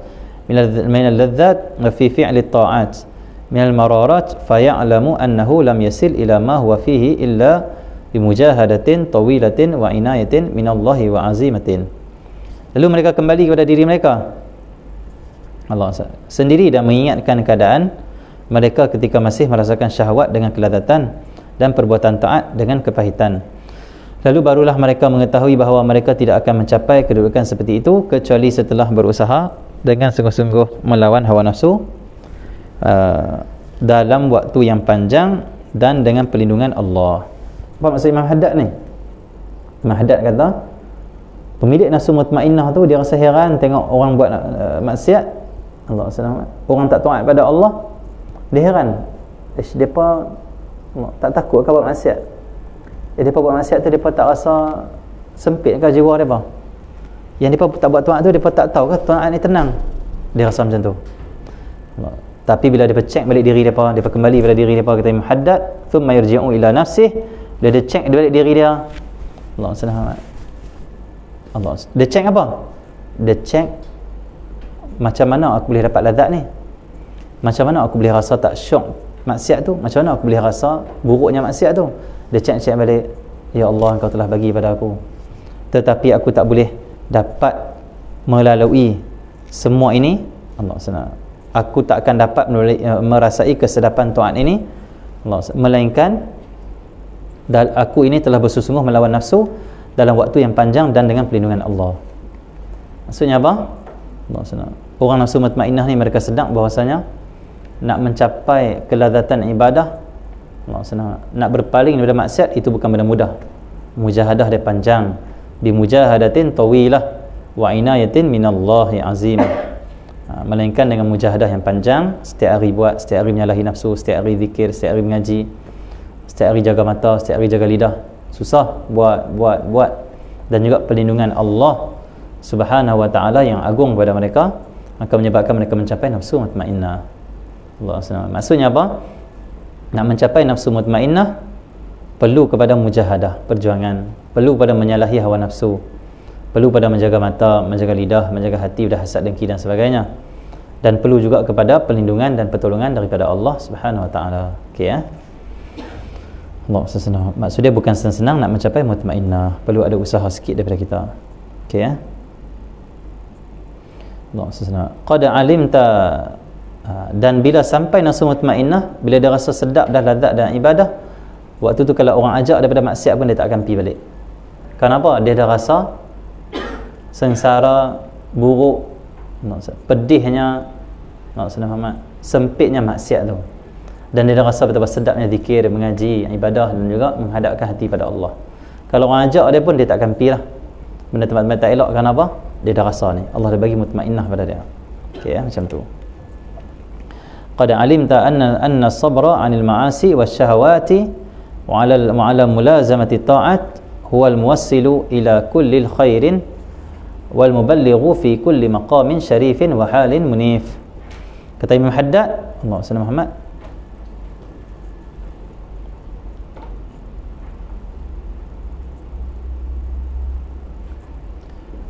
[SPEAKER 1] min al-ladzat wa fi fi'li at-ta'at min al-mararat fa ya'lamu annahu lam yasil ila ma huwa fihi illa bimujahadatin tawilatin wa inayatin min Allah wa azimatin. Lalu mereka kembali kepada diri mereka, Allah sendiri, dan mengingatkan keadaan mereka ketika masih merasakan syahwat dengan kelazatan dan perbuatan taat dengan kepahitan. Lalu barulah mereka mengetahui bahawa mereka tidak akan mencapai kedudukan seperti itu kecuali setelah berusaha dengan sungguh-sungguh melawan hawa nafsu dalam waktu yang panjang dan dengan perlindungan Allah. Apa maksud Imam Haddad ni? Imam Haddad kata, pemilik nafsu mutmainnah tu dia rasa heran tengok orang buat maksiat, Allah SWT, orang tak taat pada Allah, dia heran. Depa tak takut ke buat maksiat? Depa buat maksiat tu depa tak rasa sempit ke jiwa depa? Yang depa tak buat taat tu depa tak tahu ke taat ni tenang? Dia rasa macam tu. Tapi bila depa cek balik diri depa, depa kembali pada diri depa, kata Imam Haddad, thumma yarji'u ila nafsih, dia cek balik diri dia. Allah SWT. Dia cek apa? Dia cek macam mana aku boleh dapat lazat ni? Macam mana aku boleh rasa tak syok maksiat tu? Macam mana aku boleh rasa buruknya maksiat tu? Dia cek balik, ya Allah, Engkau telah bagi pada aku, tetapi aku tak boleh dapat melalui semua ini. Allah SWT, aku tak akan dapat merasai kesedapan taat ini, Allah SWT, melainkan aku ini telah bersungguh melawan nafsu dalam waktu yang panjang dan dengan perlindungan Allah. Maksudnya apa? Allah SWT, orang nafsu mutmainnah ni mereka sedang bahawasanya nak mencapai kelazatan ibadah, Allah SWT, nak berpaling daripada maksiat itu bukan benda mudah. Mujahadah dia panjang. Bi mujahadatin tawilah wa inayatin minallahi azim. Melainkan dengan mujahadah yang panjang, setiap hari buat, setiap hari menyalahi nafsu, setiap hari zikir, setiap hari mengaji, setiap hari jaga mata, setiap hari jaga lidah. Susah, buat, dan juga perlindungan Allah Subhanahu wa ta'ala yang agung kepada mereka akan menyebabkan mereka mencapai nafsu mutmainnah. Allah SWT. Maksudnya apa? Nak mencapai nafsu mutmainnah perlu kepada mujahadah, perjuangan, perlu pada menyalahi hawa nafsu, perlu pada menjaga mata, menjaga lidah, menjaga hati dari hasad, dengki dan sebagainya, dan perlu juga kepada perlindungan dan pertolongan daripada Allah Subhanahu wa ta'ala. Okey ya. Allah senang. Maksudnya bukan senang nak mencapai mutmainnah, perlu ada usaha sikit daripada kita. Okey ya. Allah senang. Qad alimta, dan bila sampai nafsu mutmainnah, bila dia rasa sedap dah lazat dan ibadah, waktu tu kalau orang ajak daripada maksiat pun dia tak akan pergi balik. Kenapa? Dia dah rasa sengsara, buruk, pedihnya, sempitnya maksiat tu, dan dia dah rasa betapa sedapnya zikir, mengaji, ibadah dan juga menghadapkan hati pada Allah. Kalau orang ajak dia pun dia tak akan pergi lah. Benda tempat-tempat tak elok. Kenapa? Dia dah rasa ni, Allah dah bagi mutmainnah pada dia. Okey ya, macam tu. Qad alimta anna as-sabra 'anil ma'asi wasyahawati wa 'ala mulazamati ta'at huwa al-muwassilu ila kulli khairin wal muballighu fi kulli maqamin syarifin wa halin munif. Kata Imam Haddad, Allah SWT, Muhammad,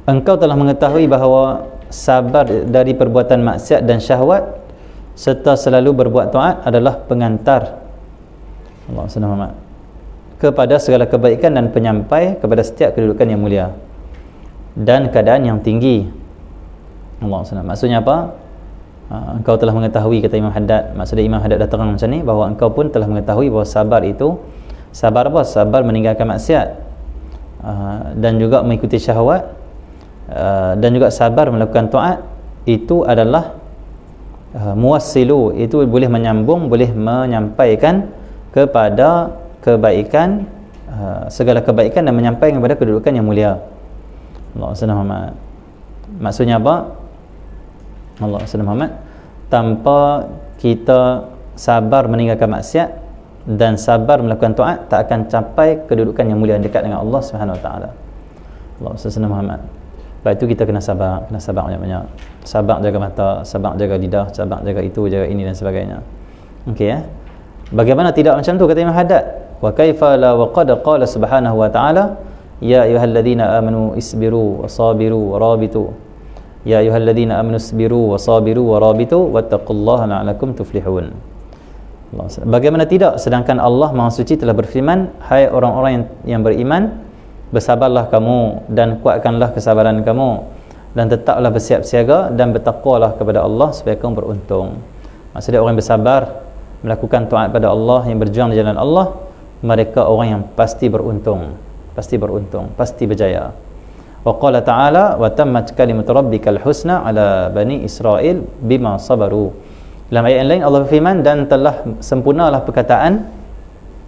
[SPEAKER 1] engkau telah mengetahui bahawa sabar dari perbuatan maksiat dan syahwat serta selalu berbuat taat adalah pengantar, Allah SWT, kepada segala kebaikan dan penyampai kepada setiap kedudukan yang mulia dan keadaan yang tinggi. Allah SWT. Maksudnya apa? Engkau telah mengetahui, kata Imam Haddad. Maksudnya Imam Haddad dah terang macam ni, bahawa engkau pun telah mengetahui bahawa sabar itu, sabar apa? Sabar meninggalkan maksiat, dan juga mengikuti syahwat, dan juga sabar melakukan taat, itu adalah muwassilu, itu boleh menyambung, boleh menyampaikan kepada kebaikan, segala kebaikan, dan menyampaikan kepada kedudukan yang mulia. Allah SWT. Maksudnya apa? Allah SWT, tanpa kita sabar meninggalkan maksiat dan sabar melakukan taat, tak akan capai kedudukan yang mulia dekat dengan Allah Subhanahu wa ta'ala. Allah SWT. Lepas itu kita kena sabar banyak-banyak. Sabar jaga mata, sabar jaga lidah, sabar jaga itu, jaga ini dan sebagainya. Okey ya. Bagaimana tidak macam tu, kata Imam Haddad? Wa kaifa la wa qad qala subhanahu wa ta'ala, ya ayyuhalladzina amanu isbiru wasabiru warabitu, ya ayyuhalladzina amanu isbiru wasabiru warabitu wattaqullaha la'allakum tuflihun. Bagaimana tidak, sedangkan Allah Maha Suci telah berfirman, hai orang-orang yang beriman, bersabarlah kamu dan kuatkanlah kesabaran kamu, dan tetaplah bersiap siaga dan bertakwalah kepada Allah supaya kamu beruntung. Maksudnya orang yang bersabar melakukan taat pada Allah, yang berjuang di jalan Allah, mereka orang yang pasti beruntung, pasti berjaya. Wa qala ta'ala, wa tammat kalimatu rabbikal husna ala bani Israil bima sabaru. Dalam ayat yang lain Allah berfirman, dan telah sempurnalah perkataan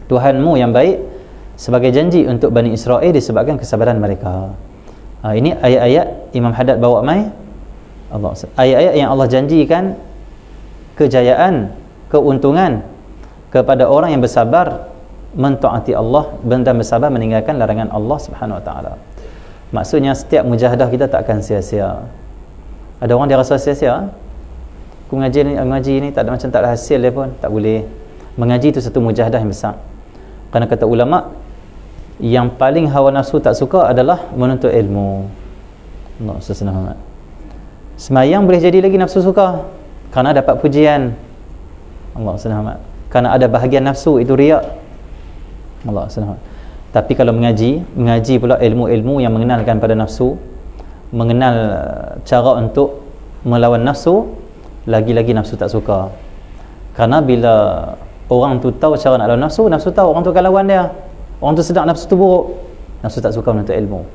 [SPEAKER 1] Tuhanmu yang baik sebagai janji untuk Bani Israel disebabkan kesabaran mereka. Ini ayat-ayat Imam Haddad bawa mai Allah, ayat-ayat yang Allah janjikan kejayaan, keuntungan kepada orang yang bersabar mentaati Allah dan bersabar meninggalkan larangan Allah Subhanahu Wa Taala. Maksudnya setiap mujahadah kita tak akan sia-sia. Ada orang dia rasa sia-sia, aku ngaji ni tak ada, macam tak ada hasil dia pun. Tak boleh. Mengaji itu satu mujahadah yang besar. Kerana kata ulama, yang paling hawa nafsu tak suka adalah menuntut ilmu. Allah SWT. Semayang boleh jadi lagi nafsu suka kerana dapat pujian. Allah SWT. Kerana ada bahagian nafsu, itu riak. Allah SWT. Tapi kalau mengaji pula ilmu-ilmu yang mengenalkan pada nafsu, mengenal cara untuk melawan nafsu, lagi-lagi nafsu tak suka. Kerana bila orang tu tahu cara nak lawan nafsu, nafsu tahu orang tu akan lawan dia. Orang tu sedang nafsu tu buruk, nafsu tak suka menuntut ilmu.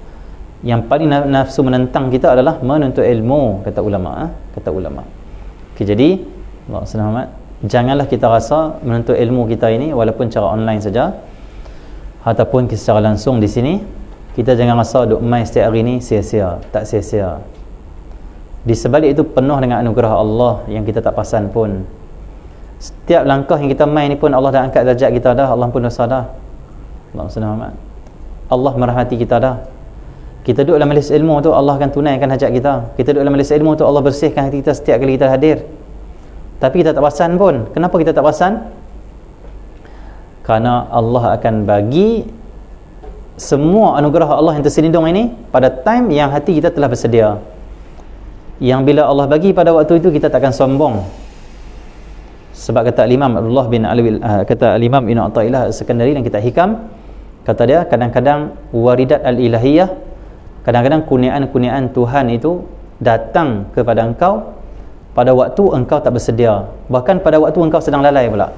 [SPEAKER 1] Yang paling nafsu menentang kita adalah menuntut ilmu, kata ulama. Kata ulama. Okay, jadi Allah SWT, janganlah kita rasa menuntut ilmu kita ini walaupun cara online saja ataupun secara langsung di sini, kita jangan rasa duk mai setiap hari ni sia-sia. Tak sia-sia. Di sebalik itu penuh dengan anugerah Allah yang kita tak perasan pun. Setiap langkah yang kita mai ni pun Allah dah angkat darjat kita dah, Allah pun dosa dah. Allah merahmati kita dah. Kita duduk dalam majlis ilmu tu, Allah akan tunaikan hajat kita. Kita duduk dalam majlis ilmu tu, Allah bersihkan hati kita setiap kali kita hadir. Tapi kita tak perasan pun. Kenapa kita tak perasan? Kerana Allah akan bagi semua anugerah Allah yang terselindung ini pada time yang hati kita telah bersedia. Yang bila Allah bagi pada waktu itu, kita takkan sombong. Sebab kata Imam Abdullah bin Ali, kata Imam Ibn Athaillah As-Sakandari dalam kitab Hikam, kata dia, kadang-kadang waridat al-ilahiyah, kadang-kadang kurniaan-kurniaan Tuhan itu datang kepada engkau pada waktu engkau tak bersedia, bahkan pada waktu engkau sedang lalai pula.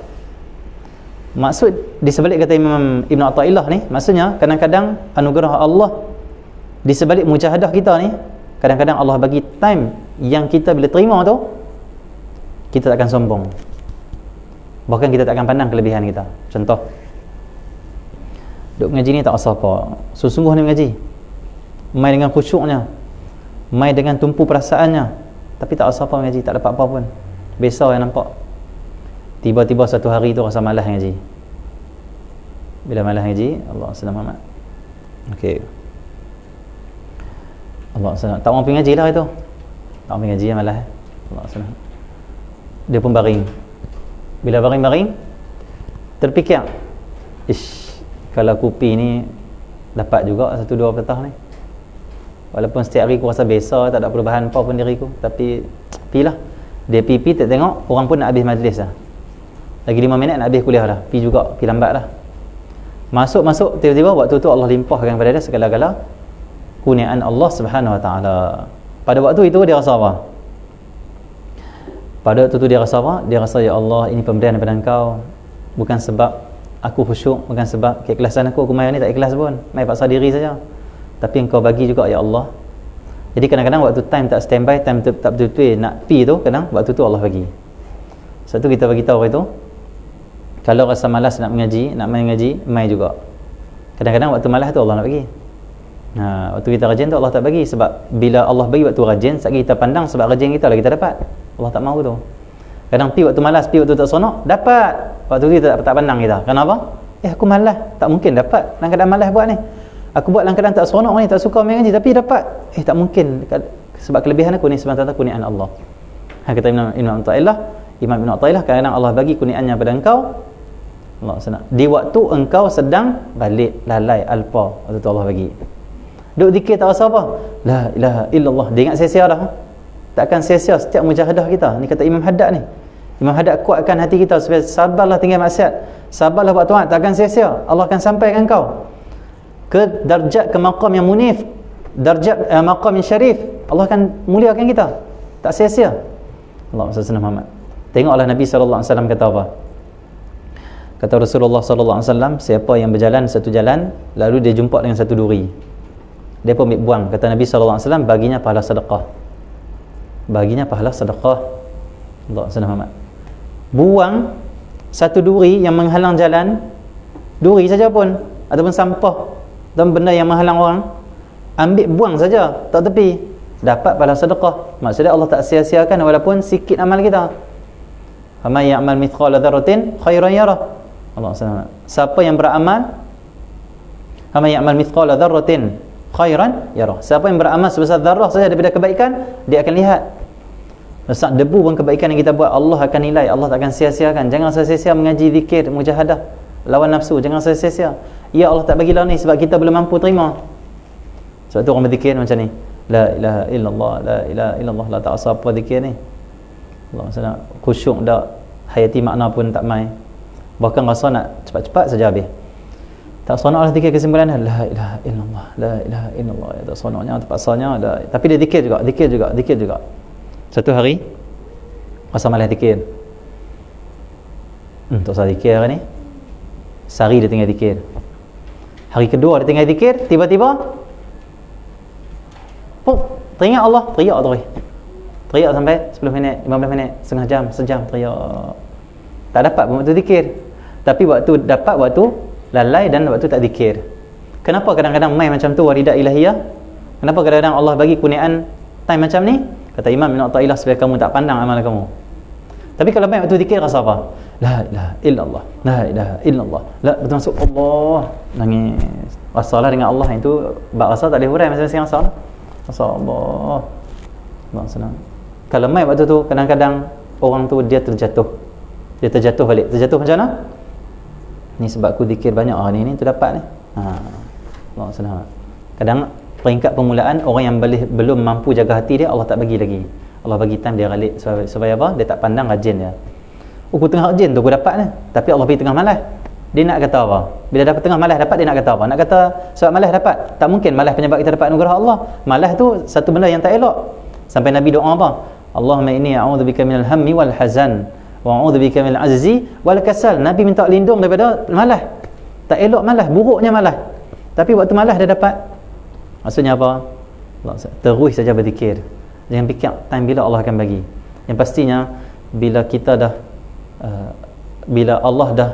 [SPEAKER 1] Maksud di sebalik kata Imam Ibn Athaillah ni, maksudnya kadang-kadang anugerah Allah di sebalik mujahadah kita ni, kadang-kadang Allah bagi time yang kita bila terima tu, kita takkan sombong, bahkan kita takkan pandang kelebihan kita. Contoh, duk mengaji ni tak rasa apa, sungguh ni mengaji, mai dengan khusyuknya, mai dengan tumpu perasaannya, tapi tak rasa apa mengaji, tak dapat apa pun, biasa yang nampak. Tiba-tiba satu hari tu rasa malas ngaji. Bila malas ngaji, Allah SWT. Okey, Allah SWT tak orang pergi ngaji lah itu, tak orang pergi ngaji yang malas. Allah SWT. Dia pun baring. Bila baring-baring, terfikir, kalau kopi ni dapat juga 1-2 petah ni, walaupun setiap hari aku rasa biasa, tak ada perubahan apa pun diriku, tapi pilah. Dia pergi tak tengok, orang pun nak habis majlis dah, lagi 5 minit nak habis kuliah dah, pergi juga, pergi lambat dah. Masuk, tiba-tiba waktu tu Allah limpahkan kepada dia segala-gala kurniaan Allah Subhanahu Wa Taala. Pada waktu itu dia rasa apa? Pada waktu tu dia rasa apa? Dia rasa, ya Allah, ini pemberian daripada Engkau, bukan sebab aku khusyuk, bukan sebab keikhlasan aku mai ni tak ikhlas pun, mai paksa diri saja, tapi Engkau bagi juga, ya Allah. Jadi kadang-kadang waktu time tak standby, time tak betul-betul nak pi tu, kadang waktu tu Allah bagi. Sebab tu kita bagi tahu orang itu, kalau rasa malas nak mengaji, nak main ngaji, mai juga. Kadang-kadang waktu malas tu Allah nak bagi. Waktu kita rajin tu Allah tak bagi, sebab bila Allah bagi waktu rajin, sekali kita pandang sebab rajin kita lah kita dapat. Allah tak mahu tu. Kadang pi waktu malas, pi waktu tak seronok, dapat. Waktu tu kita tak pandang kita. Kenapa? Aku malas, tak mungkin dapat. Dalam keadaan malas buat ni. Aku buat dalam keadaan tak seronok ni, tak suka main ngaji, tapi dapat. Tak mungkin. Sebab kelebihan aku ni semata-mata kurniaan Allah. Kata Imam Ibn Athaillah, kadang-kadang Allah bagi kurniaannya pada engkau, Allah senang, di waktu engkau sedang balik, lalai, alpa, waktu tu Allah bagi. Duk zikir tak rasa apa, la ilaha illallah, dia ingat sia-sia dah. Takkan sia-sia setiap mujahadah kita. Ni kata Imam Haddad ni. Imam Haddad kuatkan hati kita supaya sabarlah tinggal maksiat, sabarlah buat taat, takkan sia-sia. Allah akan sampaikan kau ke darjat, ke maqam yang munif, darjat maqam yang syarif. Allah akan muliakan kita, tak sia-sia. Allah Muhammad. Tengoklah Nabi SAW kata apa. Kata Rasulullah SAW, siapa yang berjalan satu jalan, lalu dia jumpa dengan satu duri, dia pun ambil buang. Kata Nabi SAW, baginya pahala sedekah. Baginya pahala sedekah. Allah SWT. Buang satu duri yang menghalang jalan, duri saja pun, ataupun sampah dan benda yang menghalang orang, ambil buang saja tak tepi, dapat pahala sedekah. Maksudnya Allah tak sia-siakan walaupun sikit amal kita. Faman ya'mal mithqala dzarratin khairan yarah. Allah SWT, siapa yang beramal, faman ya'mal mithqala dzarratin khairan yarah, siapa yang beramal sebesar zarah saja daripada kebaikan, dia akan lihat. Besar debu pun kebaikan yang kita buat, Allah akan nilai, Allah tak akan sia-siakan. Jangan sia-sia mengaji zikir, mujahadah, lawan nafsu, jangan sia-sia. Ya Allah tak bagilah ni sebab kita belum mampu terima. Sebab tu orang berzikir macam ni, la ilaha illallah, la ilaha illallah, la tak asal apa zikir ni. Allah SWT khusyuk dak, hayati makna pun tak mai, bahkan rasa nak cepat-cepat saja habis. Tak seronok lah zikir kesimpulan, la ilaha illallah, la ilaha illallah, ya, tak seronoknya, terpaksanya, tapi dia zikir juga. Satu hari rasa malas zikir, tak usah zikir hari ni. Sehari dia tinggal zikir, hari kedua dia tinggal zikir, tiba-tiba teringat Allah, teriak sampai 10 minit, 15 minit, setengah jam, sejam teriak. Tak dapat pun waktu zikir. Tapi waktu dapat, waktu lalai dan waktu tak zikir. Kenapa kadang-kadang main macam tu waridat ilahiyah? Kenapa kadang-kadang Allah bagi kurniaan time macam ni? Kata Imam Ibn Athaillah, supaya kamu tak pandang amal kamu. Tapi kalau main waktu zikir rasa apa? La ilaha illallah, la ilaha illallah, la, betul masuk Allah, nangis. Rasalah dengan Allah itu, bab rasa tak boleh hurai masing-masing rasa. Rasa Allah. Allah senang. Kalau main waktu tu, kadang-kadang orang tu dia terjatuh balik. Terjatuh macam mana? Ni sebab aku zikir banyak hari ni tu dapat ni. Allah senang. Kadang peringkat permulaan orang yang belum mampu jaga hati dia, Allah tak bagi lagi. Allah bagi time dia ralik supaya apa? Dia tak pandang rajin dia. Aku tengah rajin tu aku dapat ni, tapi Allah bagi tengah malas. Dia nak kata apa? Bila dapat tengah malas dapat, dia nak kata apa? Nak kata sebab malas dapat? Tak mungkin malas penyebab kita dapat anugerah Allah. Malas tu satu benda yang tak elok. Sampai Nabi doa apa? Allahumma inni a'udzubika minal hammi wal hazan wa a'udzubika minal ajzi wal kasal. Nabi minta lindung daripada malas. Tak elok malas, buruknya malas. Tapi waktu malas dia dapat. Maksudnya apa? Terus saja berzikir. Jangan fikir time bila Allah akan bagi. Yang pastinya bila kita dah bila Allah dah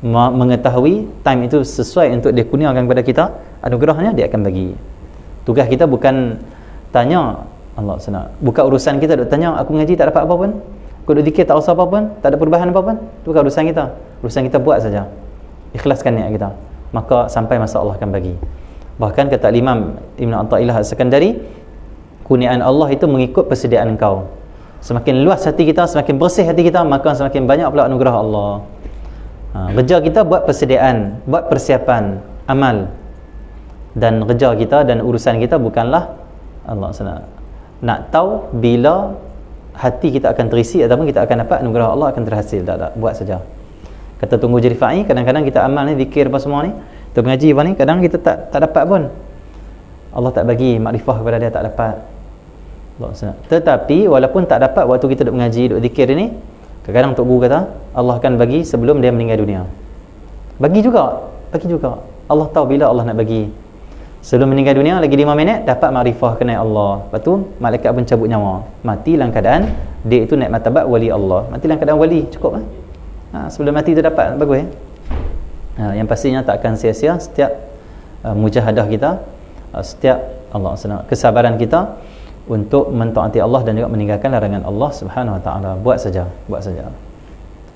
[SPEAKER 1] mengetahui time itu sesuai untuk dia kurniakan kepada kita anugerahnya, dia akan bagi. Tugas kita bukan tanya Allah senang, bukan urusan kita duk tanya aku mengaji tak dapat apa pun, aku duk zikir tak rasa apa pun, tak ada perubahan apa pun. Itu bukan urusan kita. Urusan kita buat saja, ikhlaskan niat kita, maka sampai masa Allah akan bagi. Bahkan kata Imam Ibn Athaillah As-Sakandari, kurniaan Allah itu mengikut persediaan engkau. Semakin luas hati kita, semakin bersih hati kita, maka semakin banyak pula anugerah Allah. Kerja kita buat persediaan, buat persiapan amal, dan kerja kita dan urusan kita bukanlah Allah senang nak tahu bila hati kita akan terisi ataupun kita akan dapat anugerah Allah akan terhasil. Tak, buat saja. Kata Tunggu Jerifai, kadang-kadang kita amal ni, zikir apa semua ni, kita mengaji apa ni, kadang kita tak dapat pun. Allah tak bagi makrifah kepada dia, tak dapat. Allah senang. Tetapi walaupun tak dapat waktu kita duk mengaji, duk zikir ni, kadang-kadang Tok Guru kata Allah akan bagi sebelum dia meninggal dunia. Bagi juga. Allah tahu bila Allah nak bagi. Sebelum meninggal dunia lagi 5 minit dapat makrifah kenal Allah. Lepas tu malaikat pun cabut nyawa. Mati dalam keadaan dia itu naik martabat wali Allah. Mati dalam keadaan wali, cukup kan? Sebelum mati tu dapat, bagus yang pastinya tak akan sia-sia setiap mujahadah kita, setiap Allah senang kesabaran kita untuk mentaati Allah dan juga meninggalkan larangan Allah Subhanahu Wa Taala. Buat saja.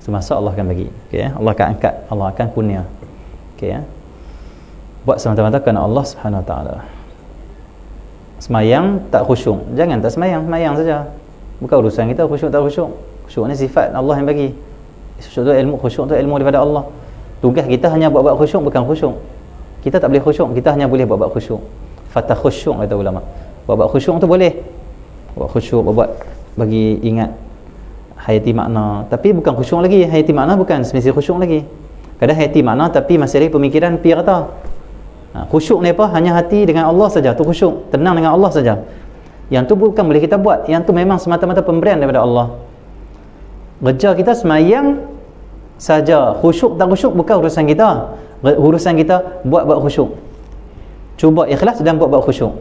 [SPEAKER 1] Semasa Allah akan bagi. Okey, Allah akan angkat, Allah akan kurnia. Okey ya. Buat semata-mata kerana Allah Subhanahu Wa Taala. Semayang tak khusyuk, jangan tak semayang saja. Bukan urusan kita khusyuk tak khusyuk. Khusyuk ni sifat Allah yang bagi. Khusyuk tu ilmu daripada Allah. Tugas kita hanya buat khusyuk, bukan khusyuk. Kita tak boleh khusyuk, kita hanya boleh buat khusyuk. Fatah khusyuk kata ulama. Buat khusyuk tu boleh. Buat khusyuk, buat bagi ingat hayati makna, tapi bukan khusyuk lagi. Hayati makna bukan semestinya khusyuk lagi. Kadang hayati makna tapi masih ada pemikiran pi rata. Khusyuk ni apa? Hanya hati dengan Allah saja, tu khusyuk. Tenang dengan Allah saja. Yang tu bukan boleh kita buat. Yang tu memang semata-mata pemberian daripada Allah. Kerja kita semayang saja. Khusyuk tak khusyuk bukan urusan kita. Urusan kita buat khusyuk. Cuba ikhlas dan buat khusyuk.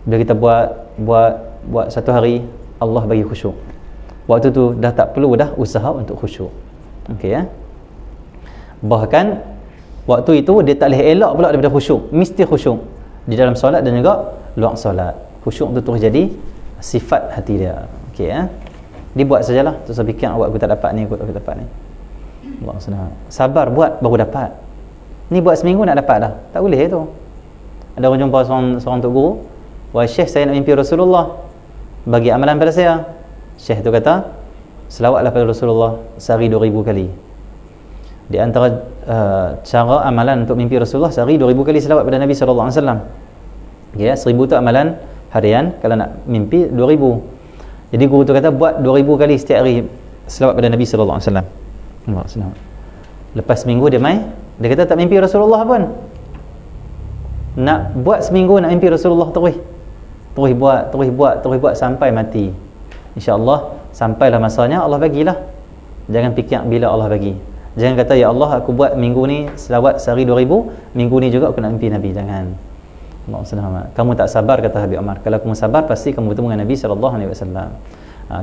[SPEAKER 1] Bila kita buat satu hari, Allah bagi khusyuk. Waktu tu dah tak perlu dah usaha untuk khusyuk. Okey ya. Bahkan Waktu itu dia tak boleh elak pula daripada khusyuk, mesti khusyuk di dalam solat dan juga luar solat. Khusyuk tu terus jadi sifat hati dia. Okey dia buat sajalah, tu saya fikir awak aku tak dapat ni, aku dapat ni. Allah SWT. Sabar buat baru dapat. Ni buat seminggu nak dapat dah. Tak boleh tu. Ada orang jumpa seorang tok guru, "Wahai Syekh, saya nak mimpi Rasulullah. Bagi amalan pada saya." Syekh tu kata, "Selawatlah pada Rasulullah sehari 2000 kali." Di antara cara amalan untuk mimpi Rasulullah, sehari 2000 kali selawat pada Nabi sallallahu alaihi wasallam. Ya, 1000 tu amalan harian, kalau nak mimpi 2000. Jadi guru tu kata buat 2000 kali setiap hari selawat pada Nabi sallallahu alaihi wasallam. Lepas seminggu dia mai, dia kata tak mimpi Rasulullah pun. Nak buat seminggu nak mimpi Rasulullah terus buat sampai mati. InsyaAllah sampailah masanya Allah bagilah. Jangan fikir bila Allah bagi. Jangan kata ya Allah aku buat minggu ni selawat sehari 2000, minggu ni juga aku nak mimpi Nabi. Jangan. Allah SWT. Kamu tak sabar, kata Habib Omar. Kalau kamu sabar pasti kamu bertemu dengan Nabi SAW.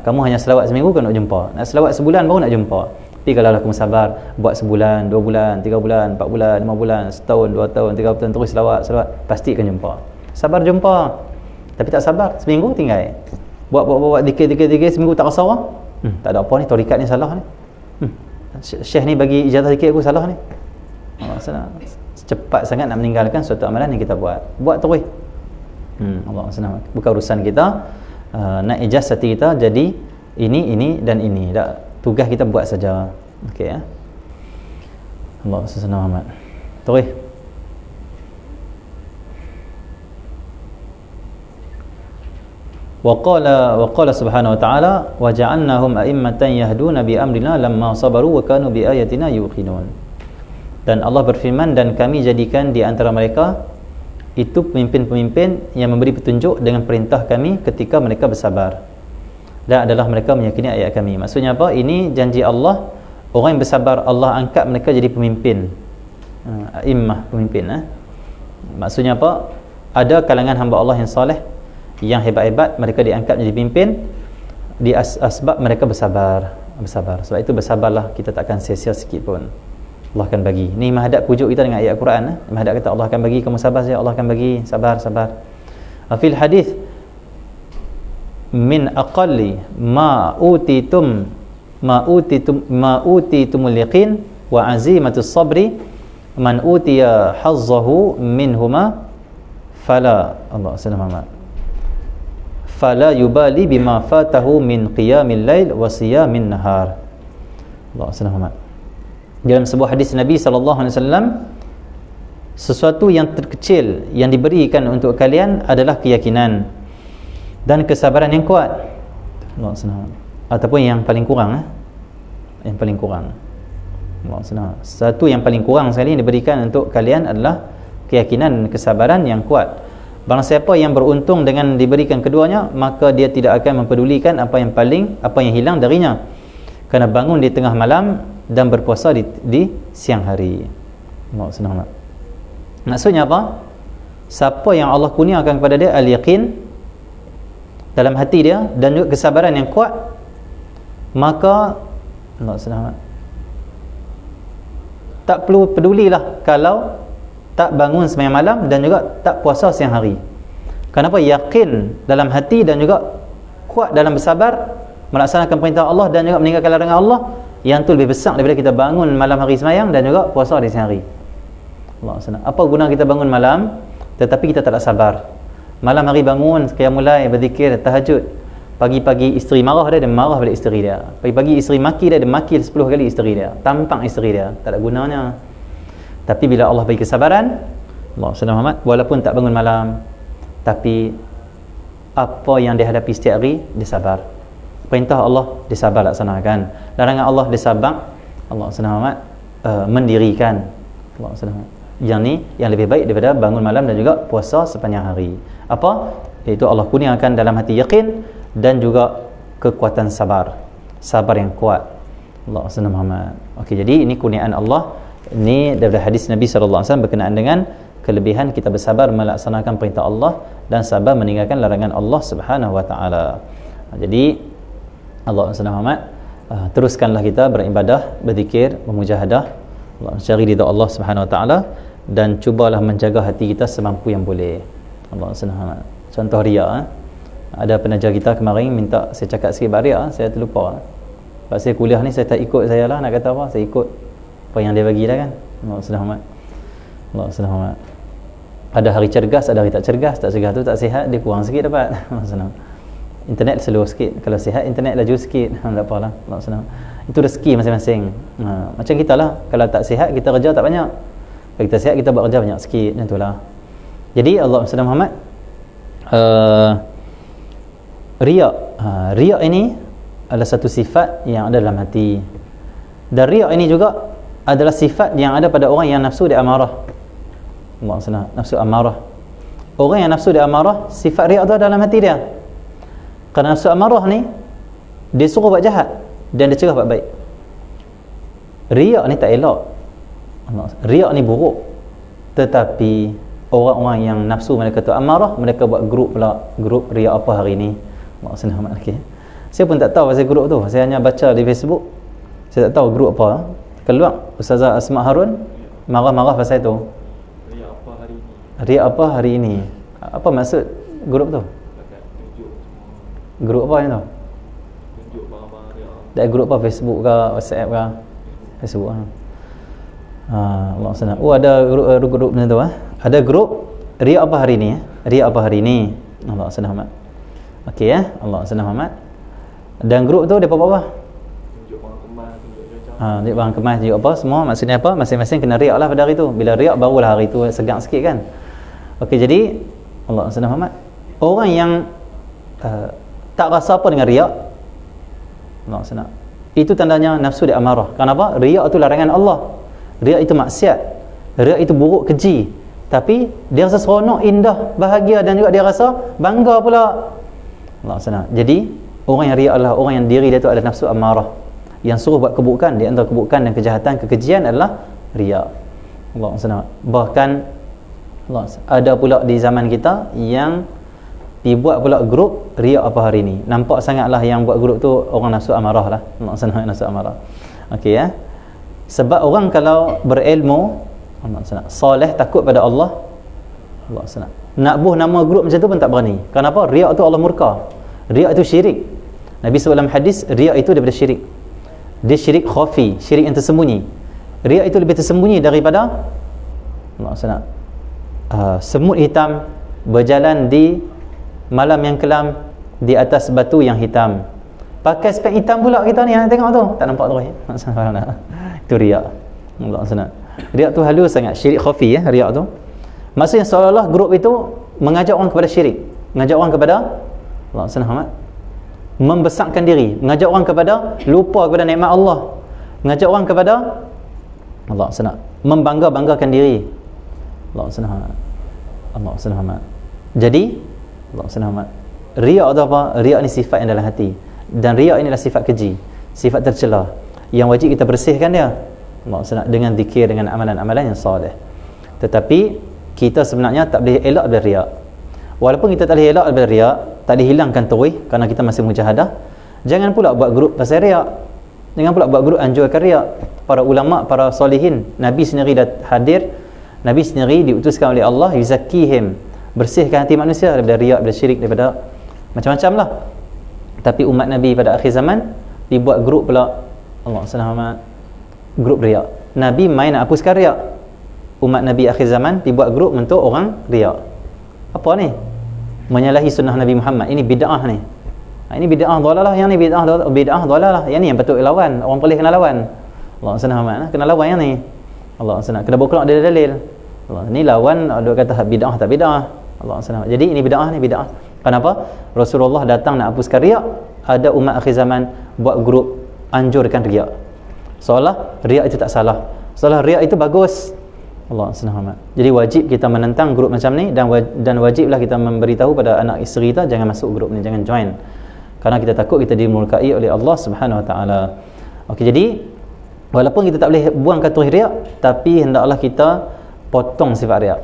[SPEAKER 1] Kamu hanya selawat seminggu kau nak jumpa, nak selawat sebulan baru nak jumpa. Tapi kalau kamu sabar buat sebulan, 2 bulan, 3 bulan, 4 bulan, 5 bulan, setahun, 2 tahun, 3 tahun terus selawat pasti akan jumpa. Sabar jumpa. Tapi tak sabar seminggu tinggal. Buat dikit seminggu tak rasa orang. Tak ada apa ni, tarikat ni salah ni. Syekh ni bagi ijazah sikit aku salah ni. Cepat sangat nak meninggalkan suatu amalan yang kita buat terus. Allah SWT. Bukan urusan kita nak ijazati kita jadi ini dan ini. Tak, tugas kita buat saja. Okey ya. Allah SWT. Terus. وقال سبحانه وتعالى وجعلناهم أئمة يهدون بأمرنا لما صبروا وكانوا بآياتنا يوقنون. Dan Allah berfirman, dan kami jadikan di antara mereka itu pemimpin-pemimpin yang memberi petunjuk dengan perintah kami ketika mereka bersabar, dan adalah mereka meyakini ayat kami. Maksudnya apa? Ini janji Allah, orang yang bersabar Allah angkat mereka jadi pemimpin, a'immah, pemimpin. Maksudnya apa? Ada kalangan hamba Allah yang soleh, yang hebat-hebat, mereka diangkat menjadi pemimpin di asbab mereka bersabar. Sebab itu bersabarlah, kita takkan sia-sia sikit pun. Allah akan bagi. Ni mahadab pujuk kita dengan ayat Quran. Mahadab kata Allah akan bagi, kamu sabar saja, Allah akan bagi. Sabar. Fil hadis, min aqalli ma utitumul yaqin wa azimatus sabri man utiya hazzahu minhuma fala yubali bima fatahu min qiyamil lail wa siyamin nahar. Allah SWT. Dalam sebuah hadis Nabi SAW, sesuatu yang terkecil yang diberikan untuk kalian adalah keyakinan dan kesabaran yang kuat. Ataupun yang paling kurang, yang paling kurang. Satu yang paling kurang sekali yang diberikan untuk kalian adalah keyakinan dan kesabaran yang kuat. Barang siapa yang beruntung dengan diberikan keduanya, maka dia tidak akan mempedulikan apa yang hilang darinya, kerana bangun di tengah malam dan berpuasa di siang hari. Maksudnya apa? Siapa yang Allah kurniakan kepada dia al-yaqin dalam hati dia dan juga kesabaran yang kuat, maka tak perlu pedulilah kalau tak bangun sembahyang malam dan juga tak puasa siang hari. Kenapa? Yakin dalam hati dan juga kuat dalam bersabar melaksanakan perintah Allah dan juga meninggalkan larangan Allah, yang tu lebih besar daripada kita bangun malam hari sembahyang dan juga puasa di siang hari. Allah SWT. Apa guna kita bangun malam tetapi kita tak sabar? Malam hari bangun, qiyamul-lail, berzikir, tahajud. Pagi-pagi isteri marah dia marah pada isteri dia. Pagi-pagi isteri maki dia maki 10 kali isteri dia. Tampang isteri dia. Tak ada gunanya. Tapi bila Allah bagi kesabaran, Allah SWT, walaupun tak bangun malam, tapi apa yang dia hadapi setiap hari, dia sabar. Perintah Allah, dia sabar laksanakan. Larangan Allah, dia sabar, Allah SWT, mendirikan. Allah SWT. Yang ni, yang lebih baik daripada bangun malam dan juga puasa sepanjang hari. Apa? Iaitu Allah kurniakan dalam hati yakin dan juga kekuatan sabar. Sabar yang kuat. Allah SWT. Okey, jadi ini kurniaan Allah. Ini daripada hadis Nabi SAW berkenaan dengan kelebihan kita bersabar melaksanakan perintah Allah dan sabar meninggalkan larangan Allah Subhanahu Wa Taala. Jadi Allah SWT, teruskanlah kita beribadah, berzikir, memujahadah Allah, cari ridha Allah Subhanahu Wa Taala, dan cubalah menjaga hati kita semampu yang boleh. Allah Subhanahu. Contoh riak, ada penajar kita kemarin minta saya cakap sikit bab riak, saya terlupa. Sebab saya kuliah ni saya tak ikut saya lah, nak kata apa, saya ikut apa yang dia bagi dah kan. Allah Subhanahu. Allah Subhanahu. Ada hari cergas, ada hari tak cergas. Tak cergas tu tak sihat, dia kurang sikit dapat. Allah Subhanahu. Internet slow sikit, kalau sihat internet laju sikit, tak apalah. Allah Subhanahu. Itu rezeki masing-masing. Macam kita lah, kalau tak sihat kita kerja tak banyak, kalau kita sihat kita buat kerja banyak sikit, macam itulah. Jadi Allah Subhanahu Muhammad, riak, riak ini adalah satu sifat yang ada dalam hati, dan riak ini juga adalah sifat yang ada pada orang yang nafsu dia amarah. Allah Subhanahu, nafsu amarah. Orang yang nafsu dia amarah, sifat riak tu ada dalam hati dia. Kerana nafsu amarah ni dia suruh buat jahat dan dia cegah buat baik. Riak ni tak elok, riak ni buruk. Tetapi orang-orang yang nafsu mereka tu amarah, mereka buat grup pula, grup riak apa hari ni. Allah Subhanahu. Okey, saya pun tak tahu pasal grup tu, saya hanya baca di Facebook, saya tak tahu grup apa. Keluar Ustazah Asma Harun marah-marah pasal tu. Riak apa hari ni? Riak apa hari ini? Apa maksud grup tu? Grup apa ni tu? Tunjuk barang-barang riak. Dah grup apa, Facebook ke, WhatsApp ke? Facebook lah. Allah Subhanahu. Oh, ada grup macam tu. Ada grup riak apa hari ni? Riak apa hari ni? Allah Subhanahu. Okey Allah Subhanahu. Dan grup tu depa apa? Tunjuk barang kemas, tunjuk cuaca. Tunjuk barang kemas, tunjuk apa semua. Maksudnya apa? Masing-masing kena riak lah pada hari tu. Bila riak barulah hari tu segang sikit kan. Okey, jadi Allah Subhanahu. Orang yang tak rasa apa dengan riak, Allah Subhanahu, itu tandanya nafsu dia amarah. Kenapa? Riak itu larangan Allah. Riak itu maksiat. Riak itu buruk, keji. Tapi dia rasa seronok, indah, bahagia, dan juga dia rasa bangga pula. Allah Subhanahu. Jadi orang yang riak adalah orang yang diri dia tu ada nafsu amarah, yang suruh buat keburukan. Di antara keburukan dan kejahatan, kekejian adalah riak. Allah Subhanahu. Bahkan Allah, ada pula di zaman kita yang dibuat pula grup riak apa hari ni. Nampak sangatlah yang buat grup tu orang nafsu amarah lah. Allah Subhanahu, nafsu amarah. Okey ya. Sebab orang kalau berilmu, Allah Subhanahu, soleh, takut pada Allah, Allah Subhanahu, nak buh nama grup macam tu pun tak berani. Kenapa? Riak tu Allah murka. Riak itu syirik. Nabi SAW dalam hadis, riak itu daripada syirik. Dia syirik khafi, syirik yang tersembunyi. Riak itu lebih tersembunyi daripada Allah Subhanahu, semut hitam berjalan di malam yang kelam di atas batu yang hitam. Pakai spek hitam pula kita ni, tengok tu, tak nampak terus. Itu riak. Allah Subhanahu. Riak tu halus sangat, syirik khafi riak tu. Maksudnya seolah-olah grup itu mengajak orang kepada syirik, mengajak orang kepada Allah Subhanahu, membesarkan diri, mengajak orang kepada lupa kepada nikmat Allah, mengajak orang kepada Allah Subhanahu, membangga-banggakan diri. Allah Subhanahu. Allah Subhanahu. Jadi Allah Subhanahu, riak tu apa? Riak ni sifat yang dalam hati, dan riak ini adalah sifat keji, sifat tercela yang wajib kita bersihkan dia, Allah Subhanahu, dengan zikir, dengan amalan-amalan yang soleh. Tetapi kita sebenarnya tak boleh elak dari riak. Walaupun kita tak boleh elak dari riak, tak boleh hilangkan terus kerana kita masih mujahadah. Jangan pula buat grup pasal riak, jangan pula buat grup anjurkan riak. Para ulama, para solihin, Nabi sendiri dah hadir, Nabi sendiri diutuskan oleh Allah yuzakihim, bersihkan hati manusia daripada riak, daripada syirik, daripada macam-macam lah. Tapi umat Nabi pada akhir zaman dibuat grup pula, Allah Subhanahu, grup riak. Nabi main nak hapuskan riak. Umat Nabi akhir zaman dibuat grup untuk orang riak. Apa ni? Menyalahi sunnah Nabi Muhammad. Ini bid'ah ni. Ini bid'ah dhalalah, yang ni bid'ah dhalalah. Yang ni yang patut lawan. Orang boleh kena lawan. Allah Subhanahu, kena lawan yang ni. Allah Subhanahu, kena bawa keluar ada dalil. Allah, ni lawan, ada kata bid'ah tak bid'ah. Allah Subhanahu. Jadi ini bid'ah ni bid'ah. Kenapa? Rasulullah datang nak hapuskan riak, ada umat akhir zaman buat grup anjurkan riak. Seolah riak itu tak salah, seolah riak itu bagus. Allah Subhanahu. Jadi wajib kita menentang grup macam ni, dan wajiblah kita memberitahu pada anak isteri kita jangan masuk grup ni, jangan join. Kerana kita takut kita dimurkai oleh Allah Subhanahu Wa Taala. Okey, jadi walaupun kita tak boleh buangkan terus riak, tapi hendaklah kita potong sifat riak.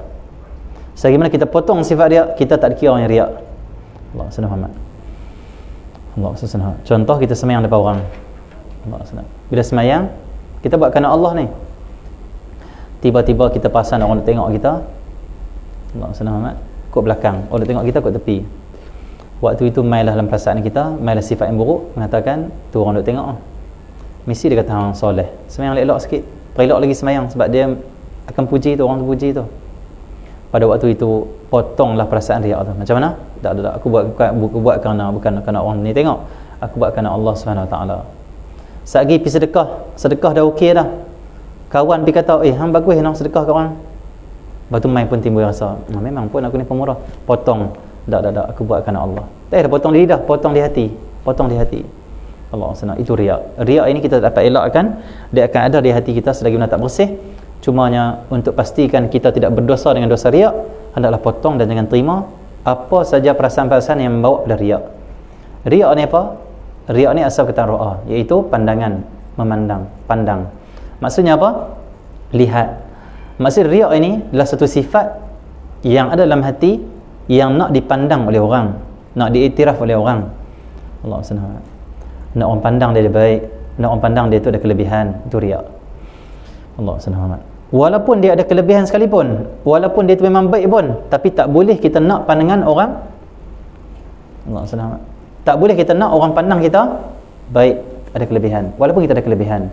[SPEAKER 1] Sebagaimana kita potong sifat riak, kita tak dikira orang yang riak. Allah Subhanahu. Allah Subhanahu. Contoh kita sembahyang depan orang. Allah Subhanahu. Bila sembahyang, kita buat kerana Allah ni. tiba-tiba kita perasan orang nak tengok kita, Allah SWT, kot belakang, orang nak tengok kita kot tepi. Waktu itu mailah dalam perasaan kita, mailah sifat yang buruk, mengatakan tu orang nak tengok. Mesti dia kata orang soleh, semayang elok sikit, elok lagi semayang, sebab dia akan puji tu, orang tu puji tu. Pada waktu itu potonglah perasaan riak tu. Macam mana? Tak, aku buat kerana bukan kerana orang ni tengok, aku buat kerana Allah SWT. Saat lagi pergi sedekah dah okey dah, kawan pergi kata, hang bagus nak sedekah ke orang. Lepas tu main pun timbul rasa, memang pun aku ni pemurah. Potong. Tak, aku buat kerana Allah. Tak ada potong di lidah, potong di hati. Potong di hati. Allah SWT, itu riak. Riak ini kita dapat elakkan, dia akan ada di hati kita selagi mana tak bersih. Cumanya untuk pastikan kita tidak berdosa dengan dosa riak, hendaklah potong dan jangan terima apa saja perasaan-perasaan yang membawa pada riak. Riak ni apa? Riak ni asal kata ra'a, iaitu pandangan, memandang, pandang. Maksudnya apa? Lihat. Maksud riak ini adalah satu sifat yang ada dalam hati yang nak dipandang oleh orang, nak diiktiraf oleh orang. Allah SWT, nak orang pandang dia baik, nak orang pandang dia tu ada kelebihan, itu riak. Allah SWT, walaupun dia ada kelebihan sekalipun, walaupun dia tu memang baik pun, tapi tak boleh kita nak pandangan orang. Allah SWT, tak boleh kita nak orang pandang kita baik, ada kelebihan, walaupun kita ada kelebihan.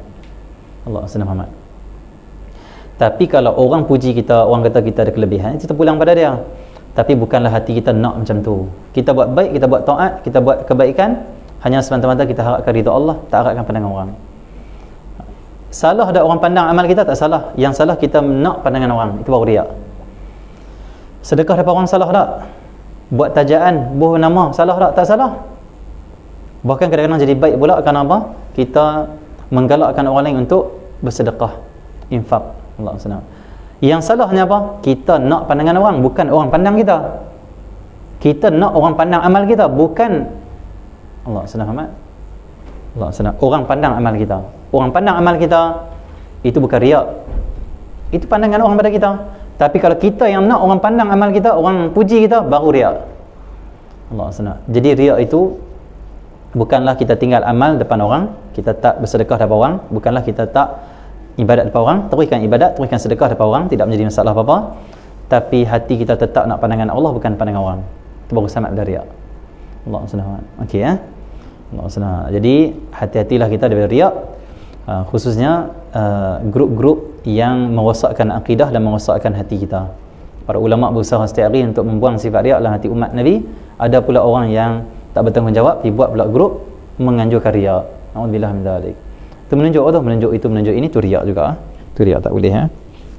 [SPEAKER 1] Allah SWT. Tapi kalau orang puji kita, orang kata kita ada kelebihan, itu terpulang pada dia. Tapi bukanlah hati kita nak macam tu. Kita buat baik, kita buat taat, kita buat kebaikan hanya semata-mata kita harapkan ridha Allah, tak harapkan pandangan orang. Salah ada orang pandang amal kita? Tak salah. Yang salah kita nak pandangan orang, itu baru riak. Sedekah dapat orang salah tak? Buat tajaan, buah nama, salah tak? Tak salah. Bahkan kadang-kadang jadi baik pula kerana apa? Kita menggalakkan orang lain untuk bersedekah, infak. Allah SWT. Yang salahnya apa? Kita nak pandangan orang, bukan orang pandang kita. Kita nak orang pandang amal kita, bukan Allah SWT. Orang pandang amal kita. Orang pandang amal kita, itu bukan riak. Itu pandangan orang pada kita. Tapi kalau kita yang nak orang pandang amal kita, orang puji kita, baru riak. Allah SWT. Jadi riak itu bukanlah kita tinggal amal depan orang, kita tak bersedekah depan orang, bukanlah kita tak ibadat depan orang, teruskan ibadat, teruskan sedekah depan orang, tidak menjadi masalah apa-apa. Tapi hati kita tetap nak pandangan Allah, bukan pandangan orang. Itu baru selamat dari riak. Allah SWT. Okey ya. Allah SWT. Jadi hati-hatilah kita daripada riak, khususnya grup-grup yang merosakkan akidah dan merosakkan hati kita. Para ulama berusaha setiap hari untuk membuang sifat riak dalam hati umat Nabi. Ada pula orang yang tak bertanggungjawab, pergi buat pula grup menganjurkan riak. Alhamdulillah min dzalik. Itu menunjuk menunjuk ini, tu riak juga. Tu riak tak boleh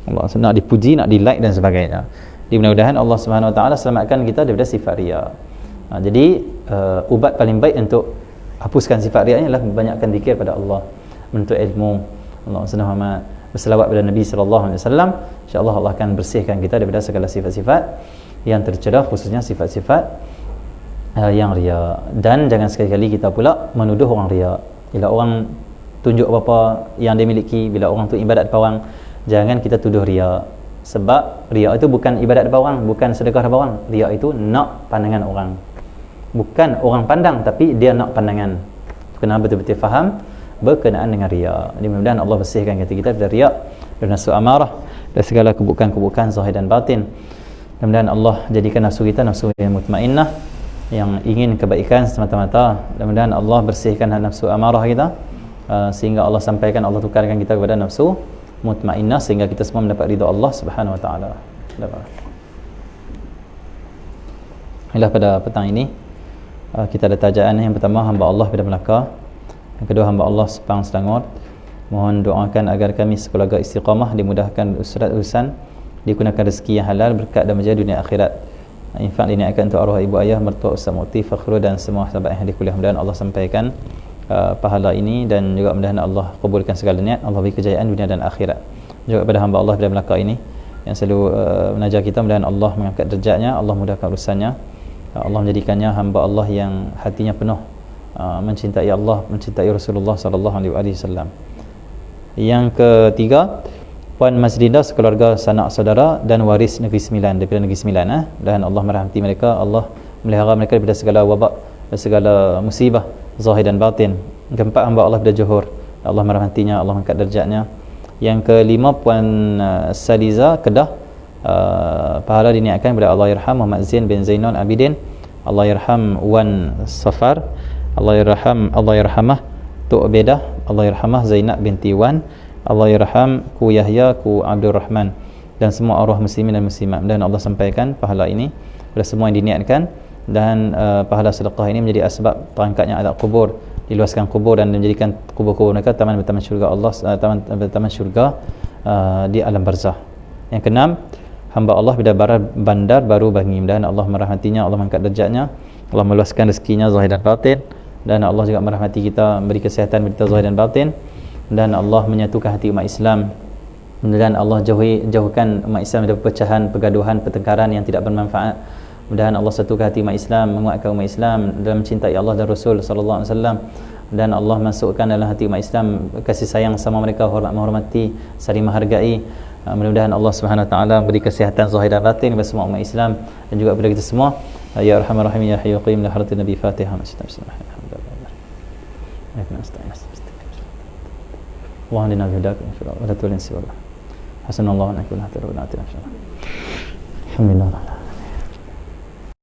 [SPEAKER 1] Allah nak dipuji, nak di like dan sebagainya. Jadi mudah-mudahan Allah Subhanahu Wa Taala selamatkan kita daripada sifat riak. Jadi ubat paling baik untuk hapuskan sifat riak ni adalah membanyakkan zikir pada Allah, menuntut ilmu. Allah Subhanahu Wa Taala berselawat pada Nabi sallallahu alaihi wasallam. Insya-Allah Allah akan bersihkan kita daripada segala sifat-sifat yang tercela, khususnya sifat-sifat yang riak. Dan jangan sekali-kali kita pula menuduh orang riak. Bila orang tunjuk apa-apa yang dia miliki, bila orang tu ibadat depan orang, jangan kita tuduh riak. Sebab riak itu bukan ibadat depan orang, bukan sedekah depan orang. Riak itu nak pandangan orang, bukan orang pandang, tapi dia nak pandangan. Kena betul-betul faham berkenaan dengan riak. Jadi mudah-mudahan Allah bersihkan hati kita dari riak, dari nafsu amarah, dari segala keburukan-keburukan zahir dan batin. Mudah-mudahan Allah jadikan nafsu kita nafsu yang mutmainnah, yang ingin kebaikan semata-mata. Mudah-mudahan Allah bersihkan nafsu amarah kita, sehingga Allah sampaikan, Allah tukarkan kita kepada nafsu mutmainnah, sehingga kita semua mendapat ridha Allah Subhanahu Wa Taala. Inilah pada petang ini kita ada tajaan yang pertama, hamba Allah pada Melaka. Yang kedua, hamba Allah Sepang Selangor. Mohon doakan agar kami sekeluarga istiqamah, dimudahkan urusan, digunakan rezeki yang halal, berkat dan menjadi dunia akhirat. Infak diniatkan untuk arwah ibu ayah, mertua Ustaz Mukti Fakhrul dan semua sahabat yang hadir kuliah. Mudah-mudahan Allah sampaikan pahala ini, dan juga mudah-mudahan Allah kabulkan segala niat, Allah beri kejayaan dunia dan akhirat. Juga kepada hamba Allah pada Melaka ini yang selalu menajar kita, mudah-mudahan Allah mengangkat derajatnya, Allah mudahkan urusannya, Allah menjadikannya hamba Allah yang hatinya penuh mencintai Allah, mencintai Rasulullah sallallahu alaihi wasallam. Yang ketiga, Puan Masjidinda sekeluarga sanak saudara dan waris Negeri Sembilan, daripada Negeri Sembilan. Dan Allah merahmati mereka, Allah melihara mereka daripada segala wabak dan segala musibah zahir dan batin. Keempat, hamba Allah pada Johor, Allah merahmatinya, Allah angkat derajatnya, Yang kelima Puan Sadiza Kedah, pahala diniatkan kepada Allahyarham Muhammad Zain bin Zainal Abidin, Allahyarham Wan Safar, Allahyarhamah Tok Bedah, Allahyarhamah Zainab binti Wan, Allahyarham Ku Yahya Ku Abdul Rahman, dan semua arwah muslimin dan muslimat. Dan Allah sampaikan pahala ini kepada semua yang diniatkan, dan pahala sedekah ini menjadi asbab terangkatnya azab kubur, diluaskan kubur, dan menjadikan kubur-kubur mereka taman-taman syurga Allah, taman syurga di alam barzah. Yang keenam, hamba Allah bila bandar baru bagi, dan Allah merahmatinya, Allah mengangkat derajatnya, Allah meluaskan rezekinya zahir dan batin, dan Allah juga merahmati kita, beri kesihatan beri kita zahir dan batin, dan Allah menyatukan hati umat Islam, dan Allah jauhkan umat Islam dari perpecahan, pergaduhan, pertengkaran yang tidak bermanfaat. Dan Allah satukan hati umat Islam, menguatkan umat Islam dalam mencintai Allah dan Rasul sallallahu alaihi wasallam, dan Allah masukkan dalam hati umat Islam kasih sayang sama mereka, menghormati, saling menghargai. Mudah-mudahan Allah Subhanahu wa taala beri kesihatan zahir dan batin kepada semua umat Islam, dan juga kepada kita semua. Ya Arhamar Rahimin ya Hayyul Qayyum, la haratin Nabi Fatihah. Wa hadina bidak insyaallah wa la tulin siwallah. Hasanallahu wa ni'mal wakeel. Alhamdulillah.